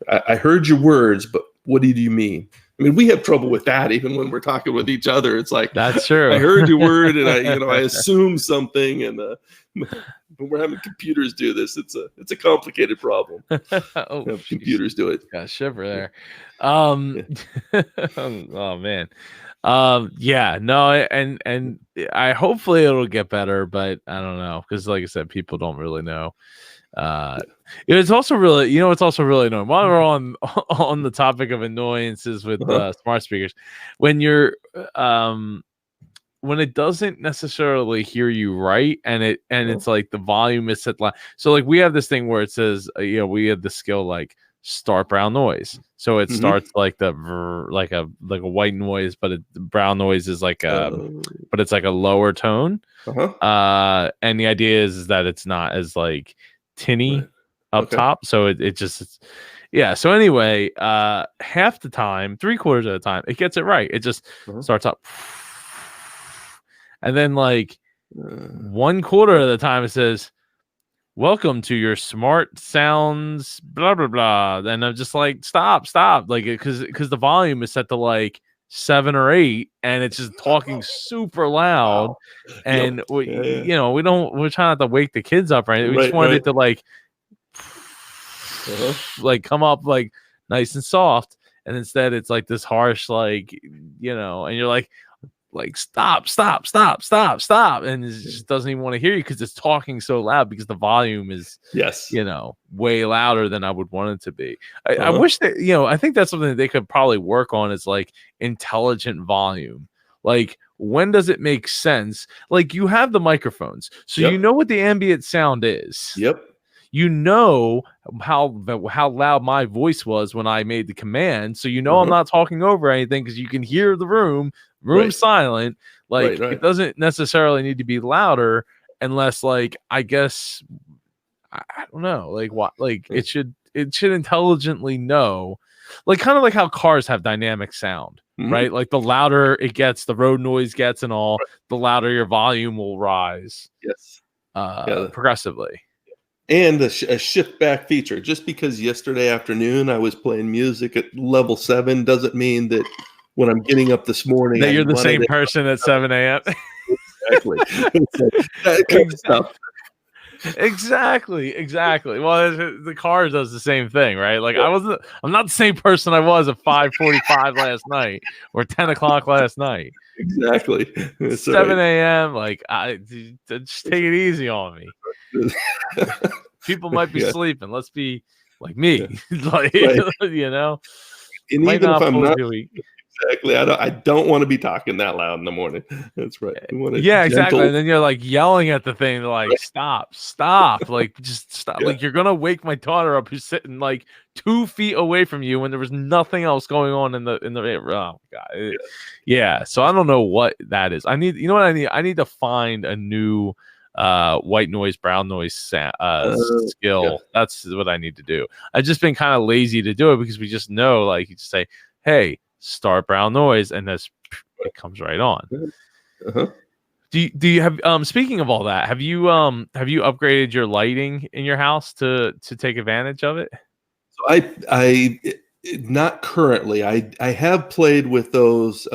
I heard your words, but what did you mean? I mean, we have trouble with that even when we're talking with each other. It's like, that's true. I heard your word and I assume something, and when we're having computers do this, it's a complicated problem. Computers do it. Got a shiver there. Oh man. No, and I hopefully it'll get better, but I don't know, because like I said, people don't really know. It's also really, it's also really annoying. While we're on the topic of annoyances with smart speakers, when you're when it doesn't necessarily hear you right, and it's like the volume is set loud. So like we have this thing where it says, we have the skill like start brown noise. So it Mhm. starts like the like a white noise, but brown noise is like but it's like a lower tone. Uh-huh. And the idea is that it's not as like tinny Right. up Okay. top. So it just yeah. So anyway, half the time, 3/4 of the time, it gets it right. It just Uh-huh. starts up, and then like Uh, 1/4 of the time it says, "Welcome to your smart sounds," blah blah blah. And I'm just like, stop, like, because the volume is set to like 7 or 8, and it's just talking super loud. wow. And Yep. Yeah, yeah. we're trying not to wake the kids up, right? We just Right, wanted right. it to like Uh-huh. like come up like nice and soft, and instead it's like this harsh, like, and you're like stop, and it just doesn't even want to hear you because it's talking so loud because the volume is Yes. way louder than I would want it to be. I Uh-huh. wish that I think that's something that they could probably work on, is like intelligent volume. Like, when does it make sense? Like, you have the microphones, so you Yep. know what the ambient sound is. Yep. You know how loud my voice was when I made the command, so I'm Uh-huh. not talking over anything because you can hear the room Right. silent. Like, Right. it doesn't necessarily need to be louder, unless, like, I guess I don't know, like, what, like, Yeah. it should intelligently know, like, kind of like how cars have dynamic sound, Mhm. right? Like, the louder it gets, the road noise gets and all, Right. the louder your volume will rise Yes. Yeah. progressively. And a shift back feature. Just because yesterday afternoon I was playing music at level 7 doesn't mean that when I'm getting up this morning That I you're the wanted same it. person at 7 a.m. Exactly. So, that kind of stuff. Exactly. Well, the car does the same thing, right? Like, I'm not the same person I was at 5:45 last night or 10 o'clock last night. Exactly. That's 7 right. a.m. Like, just take it easy on me. People might be Yeah. sleeping. Let's be like me, Yeah. like, Right. And might even if not I'm pull not you weak. exactly, I don't want to be talking that loud in the morning. That's right. We want it Yeah, exactly. gentle. And then you're like yelling at the thing, like, Right. stop, like, just stop. Yeah. Like, you're gonna wake my daughter up who's sitting like 2 feet away from you when there was nothing else going on in the oh my god. Yeah. Yeah. So I don't know what that is. You know what I need? I need to find a new white noise, brown noise Yeah. skill. That's what I need to do. I've just been kind of lazy to do it because we just know, like, you just say, hey, start brown noise, and it comes right on. Uh-huh. Do you have speaking of all that, have you upgraded your lighting in your house to take advantage of it? So I not currently. I have played with those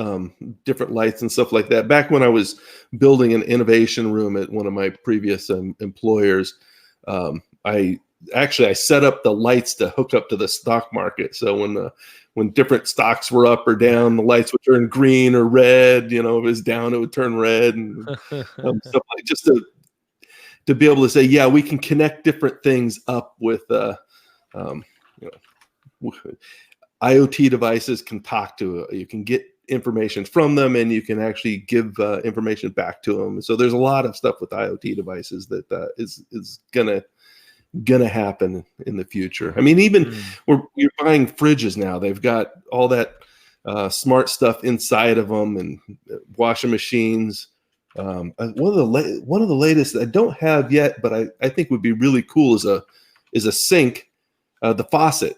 different lights and stuff like that. Back when I was building an innovation room at one of my previous employers, I set up the lights to hook up to the stock market. So when different stocks were up or down, the lights would turn green or red. If it was down, it would turn red, and stuff like, just to be able to say, yeah, we can connect different things up with um, you know, IoT devices can talk to you can get information from them, and you can actually give information back to them. So there's a lot of stuff with IoT devices that is gonna happen in the future. I mean, even you're buying fridges now. They've got all that smart stuff inside of them, and washing machines. One of the latest I don't have yet, but I think would be really cool is a sink, the faucet.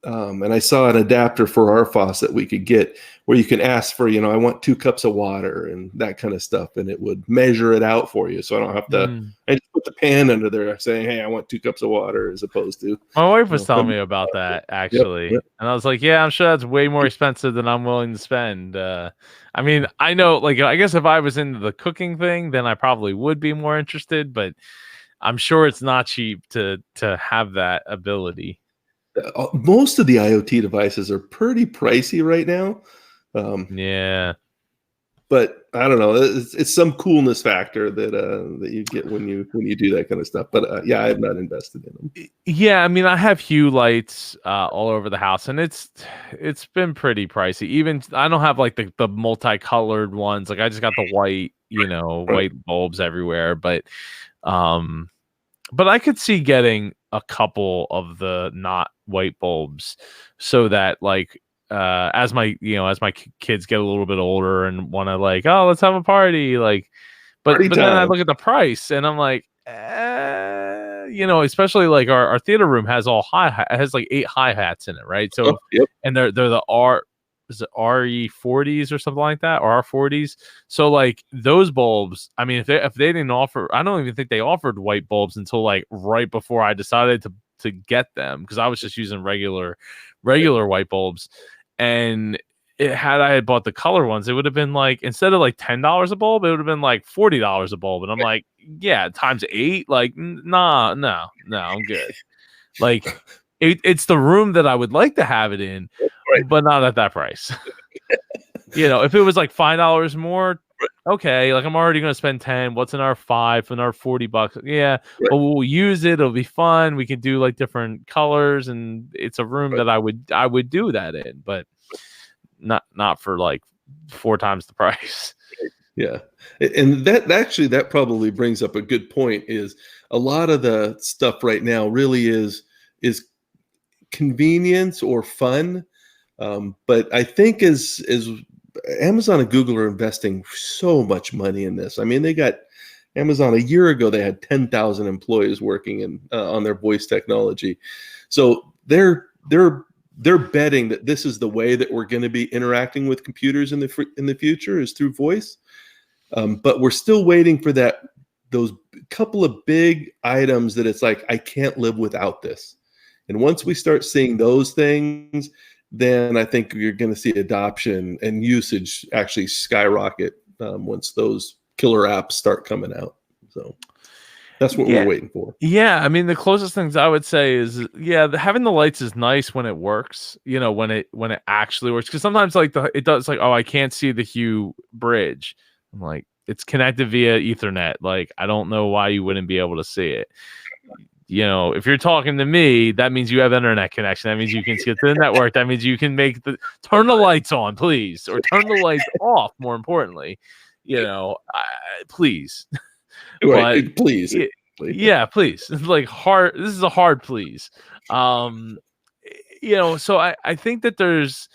And I saw an adapter for our faucet we could get where you can ask for, I want 2 cups of water and that kind of stuff, and it would measure it out for you. So I don't have to. I just put the pan under there saying, "Hey, I want 2 cups of water," as opposed to. My wife was telling me about that, Yep, actually, yep. and I was like, "Yeah, I'm sure that's way more expensive than I'm willing to spend." I mean, I know, like, I guess if I was into the cooking thing, then I probably would be more interested, but I'm sure it's not cheap to have that ability. Most of the IoT devices are pretty pricey right now. Yeah. But I don't know. It's some coolness factor that you get when you do that kind of stuff. But yeah, I have not invested in them. Yeah, I mean, I have Hue lights all over the house, and it's been pretty pricey. Even I don't have like the multicolored ones. Like, I just got the white, Right. white bulbs everywhere. But I could see getting a couple of the not white bulbs so that like as my kids get a little bit older and want to like, oh, let's have a party, like, but Party then I time. look at the price and I'm like, especially like our theater room has it has like 8 hi-hats in it, right? So Yep. and they're the is it RE40s or something like that, or R40s? So like those bulbs, I mean, if they didn't offer, I don't even think they offered white bulbs until like right before I decided to get them, because I was just using regular white bulbs. And had I had bought the color ones, it would have been like, instead of like $10 a bulb, it would have been like $40 a bulb. And I'm like, yeah, times 8, like, nah, no, I'm good. Like, it's the room that I would like to have it in, Right. but not at that price. If it was like $5 more, okay, like I'm already going to spend 10. What's in our 5 and our $40? Yeah, Right. but we'll use it. It'll be fun. We can do like different colors, and it's a room that I would do that in, but not for like 4 times the price. Yeah. And that probably brings up a good point. Is a lot of the stuff right now really is convenience or fun. But I think as Amazon and Google are investing so much money in this. I mean, they got Amazon a year ago, they had 10,000 employees working on their voice technology. So they're betting that this is the way that we're going to be interacting with computers in the future, is through voice. But we're still waiting for those couple of big items that it's like, I can't live without this. And once we start seeing those things, then I think you're going to see adoption and usage actually skyrocket once those killer apps start coming out. So that's what we're waiting for. Yeah, I mean, the closest things I would say is, having the lights is nice when it works. When it actually works, because sometimes like it does, like, oh, I can't see the Hue bridge. I'm like, it's connected via Ethernet. Like, I don't know why you wouldn't be able to see it. If you're talking to me, that means you have internet connection. That means you can get to the network. That means you can turn the lights on, please, or turn the lights off. More importantly, please. Right, But please. Yeah, please. It's like hard. This is a hard please. So I think that there's,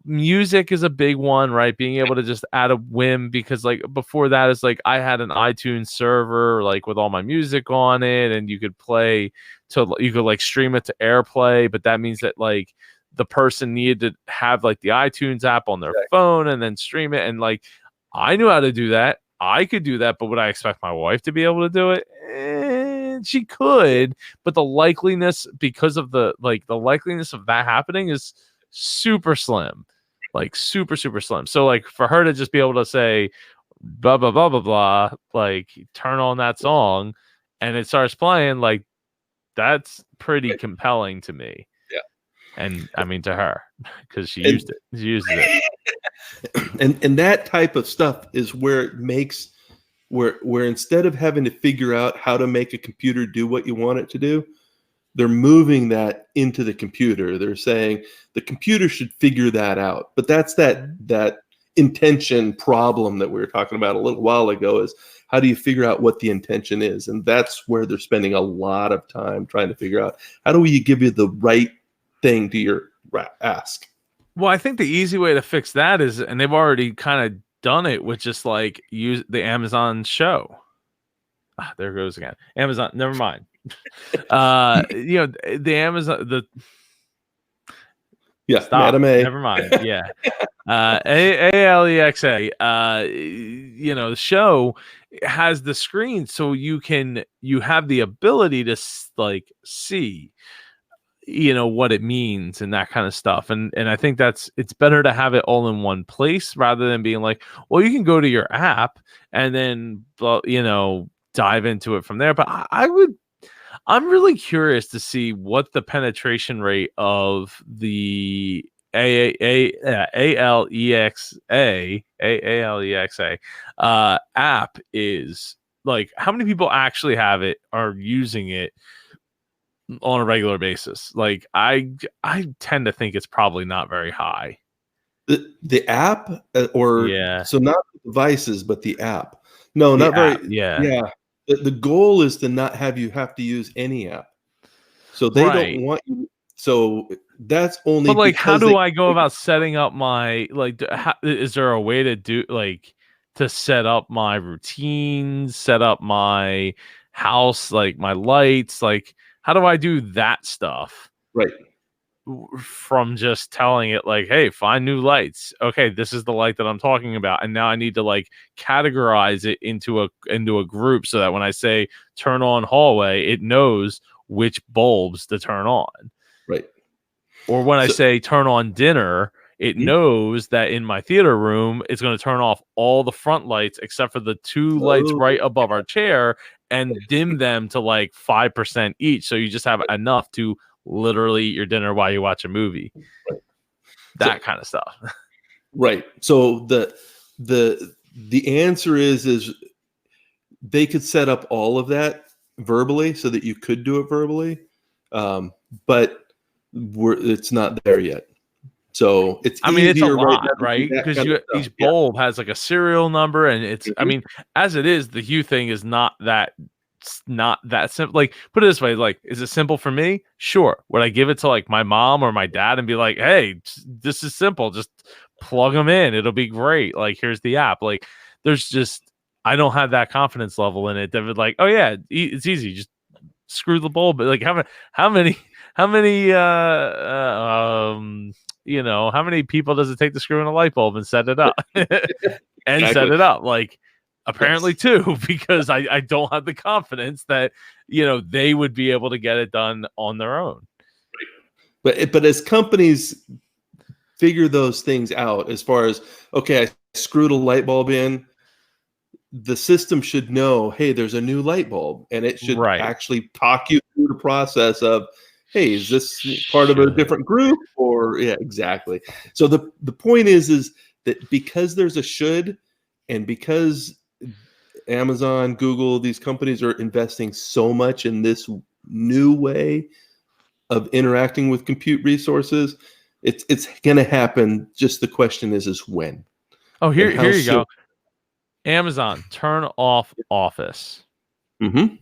music is a big one, right? Being able to just add a whim, because like before that is like I had an iTunes server like with all my music on it, and you could like stream it to AirPlay, but that means that like the person needed to have like the iTunes app on their phone and then stream it. And like I knew how to do that. I could do that, but would I expect my wife to be able to do it? She could, but the likeliness, because of the likeliness of that happening is super slim, like super, super slim. So like for her to just be able to say blah, blah, blah, blah, blah, like turn on that song and it starts playing, like that's pretty compelling to me. Yeah. And I mean to her, because she uses it. And that type of stuff is where it makes where instead of having to figure out how to make a computer do what you want it to do, they're moving that into the computer. They're saying the computer should figure that out. But that's that intention problem that we were talking about a little while ago, is how do you figure out what the intention is? And that's where they're spending a lot of time trying to figure out, how do we give you the right thing to your ask? Well, I think the easy way to fix that is, and they've already kind of done it with just like use the Amazon show. There goes again. Amazon, never mind. The Amazon, stop. Madam A. Never mind. Yeah. Alexa. The show has the screen, so you have the ability to like see what it means and that kind of stuff. And I think it's better to have it all in one place rather than being like, well, you can go to your app and then, dive into it from there. But I'm really curious to see what the penetration rate of the Alexa app is. Like, how many people actually have it, are using it on a regular basis? Like, I tend to think it's probably not very high. The app, Yeah. So not the devices, but the app. No, The not app, very. yeah. Yeah. The goal is to not have you have to use any app. So they Right. don't want you. So that's only But like, how because do they I go about setting up my is there a way to do to set up my routines, set up my house, like my lights, like how do I do that stuff right. from just telling it like, hey, find new lights. Okay, this is the light that I'm talking about, and now I need to like categorize it into a group so that when I say turn on hallway, it knows which bulbs to turn on. Right. Or when I So, say turn on dinner, it knows that in my theater room, it's going to turn off all the front lights except for the two lights right above our chair and dim them to like 5% each. So you just have enough to literally eat your dinner while you watch a movie. right. That kind of stuff. Right. So the answer is they could set up all of that verbally so that you could do it verbally, but it's not there yet. So it's I mean, it's a easier lot, now to do right? that Because kind of stuff. each bulb has like a serial number, and it's. I Mhm. mean, as it is, the Hue thing is not that. It's not that simple. Like, put it this way: like, is it simple for me? Sure. Would I give it to like my mom or my dad and be like, "Hey, this is simple. Just plug them in. It'll be great. Like, here's the app." Like, there's just I don't have that confidence level in it. That would like, oh yeah, it's easy. Just screw the bulb. But like, how many how many people does it take to screw in a light bulb and set it up and set Exactly. it up? Like apparently Yes. two, because I don't have the confidence that, they would be able to get it done on their own. But as companies figure those things out, as far as, okay, I screwed a light bulb in, the system should know, hey, there's a new light bulb, and it should Right. actually talk you through the process of, hey, is this part of a different group? Or yeah, exactly. So the point is that because there's a should, and because Amazon, Google, these companies are investing so much in this new way of interacting with compute resources, it's going to happen. Just the question is when. Oh, here you soon. go. Amazon, turn off Office. Mm-hmm.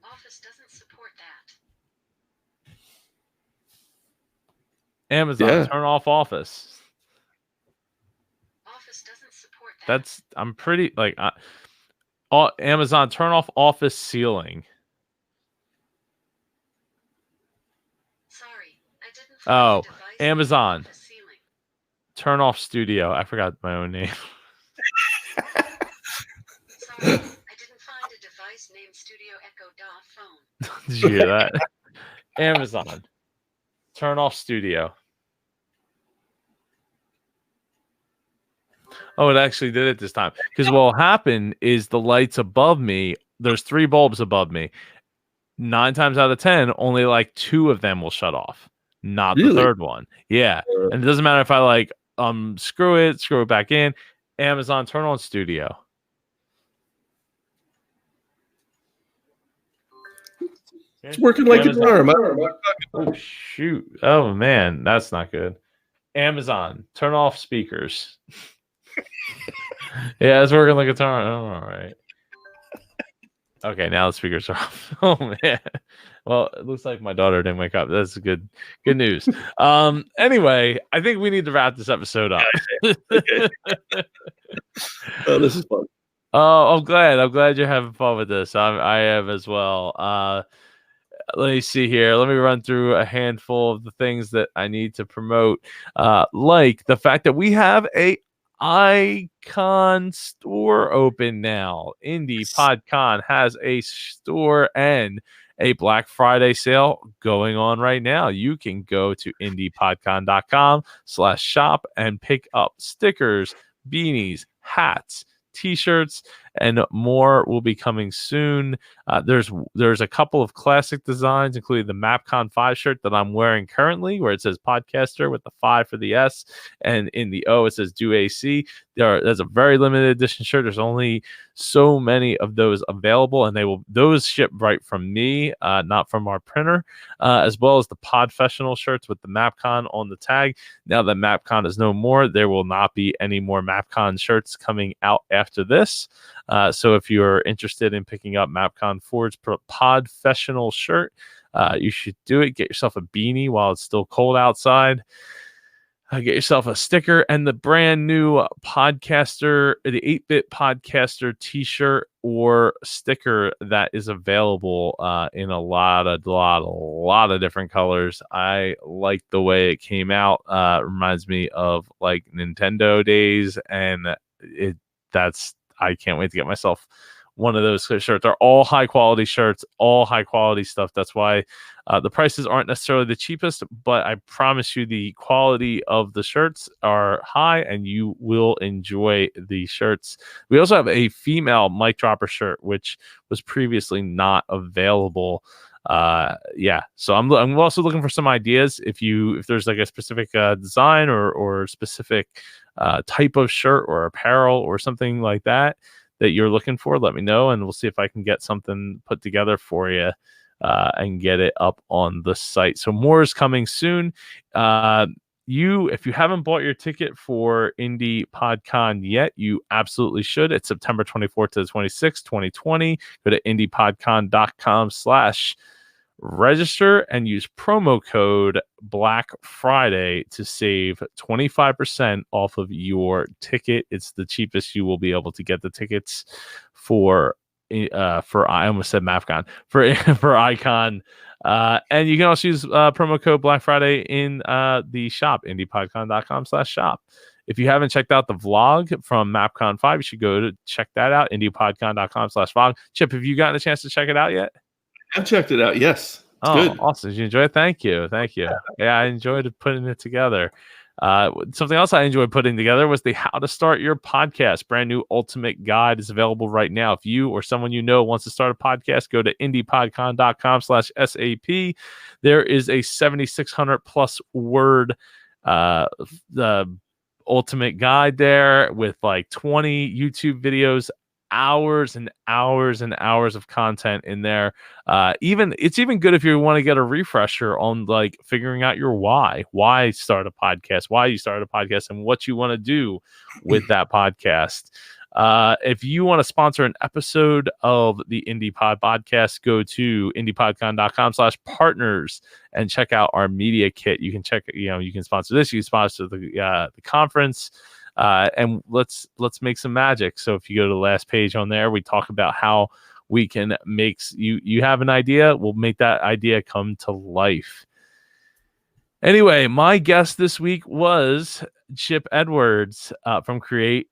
Office doesn't support that. Amazon, turn off Office. Office doesn't support that. I'm pretty like Amazon, turn off Office ceiling. Sorry, I didn't Oh, find a device Amazon, Office ceiling. turn off Studio. I forgot my own name. Sorry, I didn't find a device named Studio Echo Phone. Did you hear that? Amazon, turn off Studio. Oh, it actually did it this time. Because what will happen is the lights above me, there's 3 bulbs above me. 9 times out of 10, only like 2 of them will shut off, not the Really? third one. Yeah. And it doesn't matter if I like screw it back in. Amazon, turn on Studio. It's working like a charm. Oh shoot. Oh man, that's not good. Amazon, turn off speakers. Yeah, it's working like a charm. Oh, all right. Okay, now the speakers are off. Oh man. Well, it looks like my daughter didn't wake up. That's good news. Anyway, I think we need to wrap this episode up. Oh, this is fun. Oh, I'm glad you're having fun with this. I am as well. Let me see here. Let me run through a handful of the things that I need to promote, like the fact that we have a Icon store open now. Indie PodCon has a store and a Black Friday sale going on right now. You can go to indiepodcon.com/shop and pick up stickers, beanies, hats, t-shirts, and more will be coming soon. There's a couple of classic designs, including the MapCon 5 shirt that I'm wearing currently, where it says podcaster with the 5 for the S, and in the O it says do AC. There's a very limited edition shirt. There's only so many of those available, and those ship right from me, not from our printer, as well as the Podfessional shirts with the MapCon on the tag. Now that MapCon is no more, there will not be any more MapCon shirts coming out after this. So if you're interested in picking up MapCon Ford's Podfessional shirt, you should do it. Get yourself a beanie while it's still cold outside. Get yourself a sticker and the brand new podcaster, the 8-bit podcaster t-shirt or sticker that is available in a lot of different colors. I like the way it came out. Reminds me of like Nintendo days, and I can't wait to get myself one of those shirts. They're all high quality shirts, all high quality stuff. That's why the prices aren't necessarily the cheapest, but I promise you the quality of the shirts are high and you will enjoy the shirts. We also have a female mic dropper shirt, which was previously not available. So I'm also looking for some ideas. If there's like a specific design or specific type of shirt or apparel or something like that you're looking for, let me know, and we'll see if I can get something put together for you and get it up on the site. So more is coming soon. If you haven't bought your ticket for Indie PodCon yet, you absolutely should. It's September 24th to the 26th, 2020. Go to indiepodcon.com/register and use promo code Black Friday to save 25% off of your ticket. It's the cheapest you will be able to get the tickets for I almost said MAFCON for Icon. And you can also use promo code Black Friday in the shop, indiepodcon.com/shop. If you haven't checked out the vlog from MapCon 5, you should go to check that out, indiepodcon.com/vlog. Chip, have you gotten a chance to check it out yet? I've checked it out. Yes. It's good. Awesome. Did you enjoy it? Thank you. Yeah, I enjoyed putting it together. Something else I enjoyed putting together was the How to Start Your Podcast. Brand new ultimate guide is available right now. If you or someone you know wants to start a podcast, go to indiepodcon.com/SAP. There is a 7,600 plus word ultimate guide there with like 20 YouTube videos, hours and hours and hours of content in there. It's even good if you want to get a refresher on like figuring out your why start a podcast, why you started a podcast, and what you want to do with that podcast. If you want to sponsor an episode of the Indie Pod podcast, go to indiepodcon.com/partners and check out our media kit. You can you can sponsor this, you can sponsor the conference. And let's make some magic. So if you go to the last page on there, we talk about how we can make you have an idea, we'll make that idea come to life. Anyway, my guest this week was Chip Edwards from Create.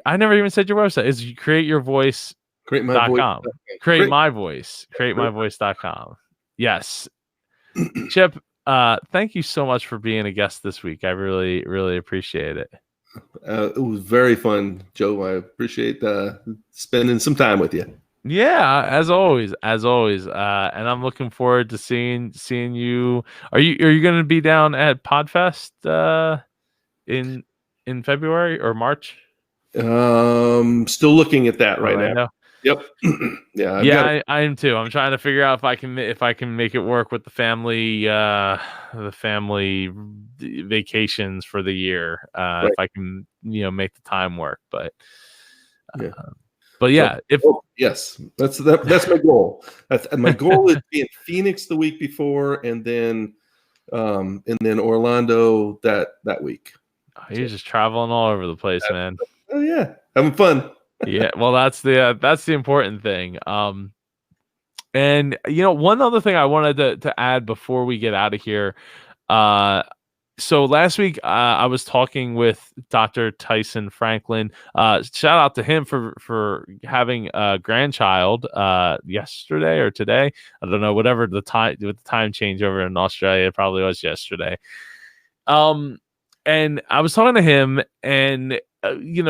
I never even said your website. Is createyourvoice.com. Createmyvoice.com. Yes. Chip, thank you so much for being a guest this week. I really, really appreciate it. It was very fun, Joe. I appreciate spending some time with you. Yeah, as always. And I'm looking forward to seeing you. Are you going to be down at Podfest in February or March? Still looking at that right now. Yep. I am too. I'm trying to figure out if I can make it work with the family vacations for the year. Right. If I can, make the time work. But yes, that's my goal. My goal is to be in Phoenix the week before, and then Orlando that week. Oh, you're just traveling all over the place, man. Oh yeah, having fun. Yeah, well, that's the important thing. And one other thing I wanted to add before we get out of here. So last week I was talking with Dr. Tyson Franklin. Shout out to him for having a grandchild yesterday or today. I don't know, whatever the time with the time change over in Australia, it probably was yesterday. And I was talking to him and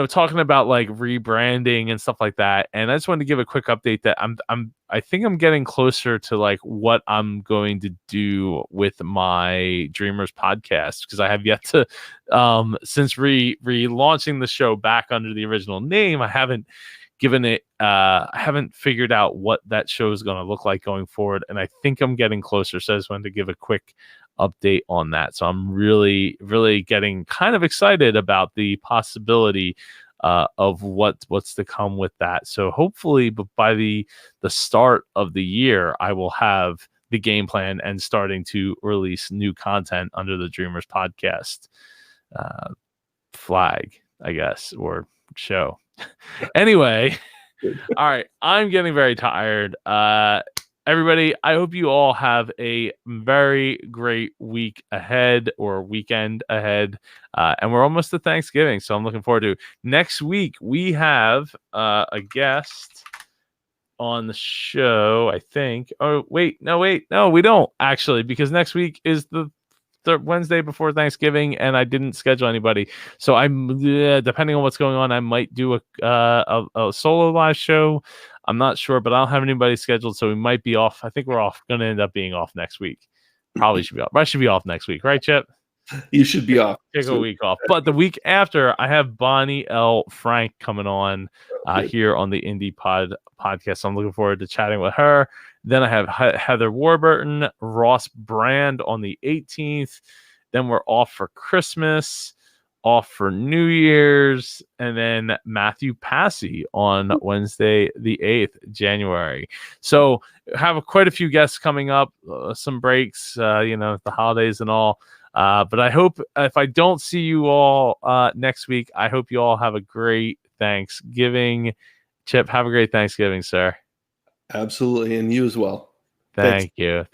talking about like rebranding and stuff like that. And I just wanted to give a quick update that I think I'm getting closer to like what I'm going to do with my Dreamers podcast, because I have yet to, since relaunching the show back under the original name, I haven't given it, I haven't figured out what that show is going to look like going forward. And I think I'm getting closer. So I just wanted to give a quick update on that. So I'm really, really getting kind of excited about the possibility of what's to come with that. So hopefully, but by the start of the year, I will have the game plan and starting to release new content under the Dreamers podcast flag, I guess, or show. Anyway, all right, I'm getting very tired. Everybody, I hope you all have a very great week ahead or weekend ahead. And we're almost to Thanksgiving, so I'm looking forward to next week. We have a guest on the show, I think. Oh, wait, no, we don't actually, because next week is the Wednesday before Thanksgiving, and I didn't schedule anybody. So I'm depending on what's going on, I might do a solo live show. I'm not sure, but I don't have anybody scheduled, so we might be off. I think we're off. Going to end up being off next week. Probably should be off. I should be off next week, right, Chip? You should be off. Take a week off. But the week after, I have Bonnie L. Frank coming on here on the Indie podcast. So I'm looking forward to chatting with her. Then I have Heather Warburton, Ross Brand on the 18th. Then we're off for Christmas, off for New Year's, and then Matthew Passy on Wednesday, the 8th, January. So have quite a few guests coming up, some breaks, the holidays and all. But I hope if I don't see you all next week, I hope you all have a great Thanksgiving. Chip, have a great Thanksgiving, sir. Absolutely. And you as well. Thank you.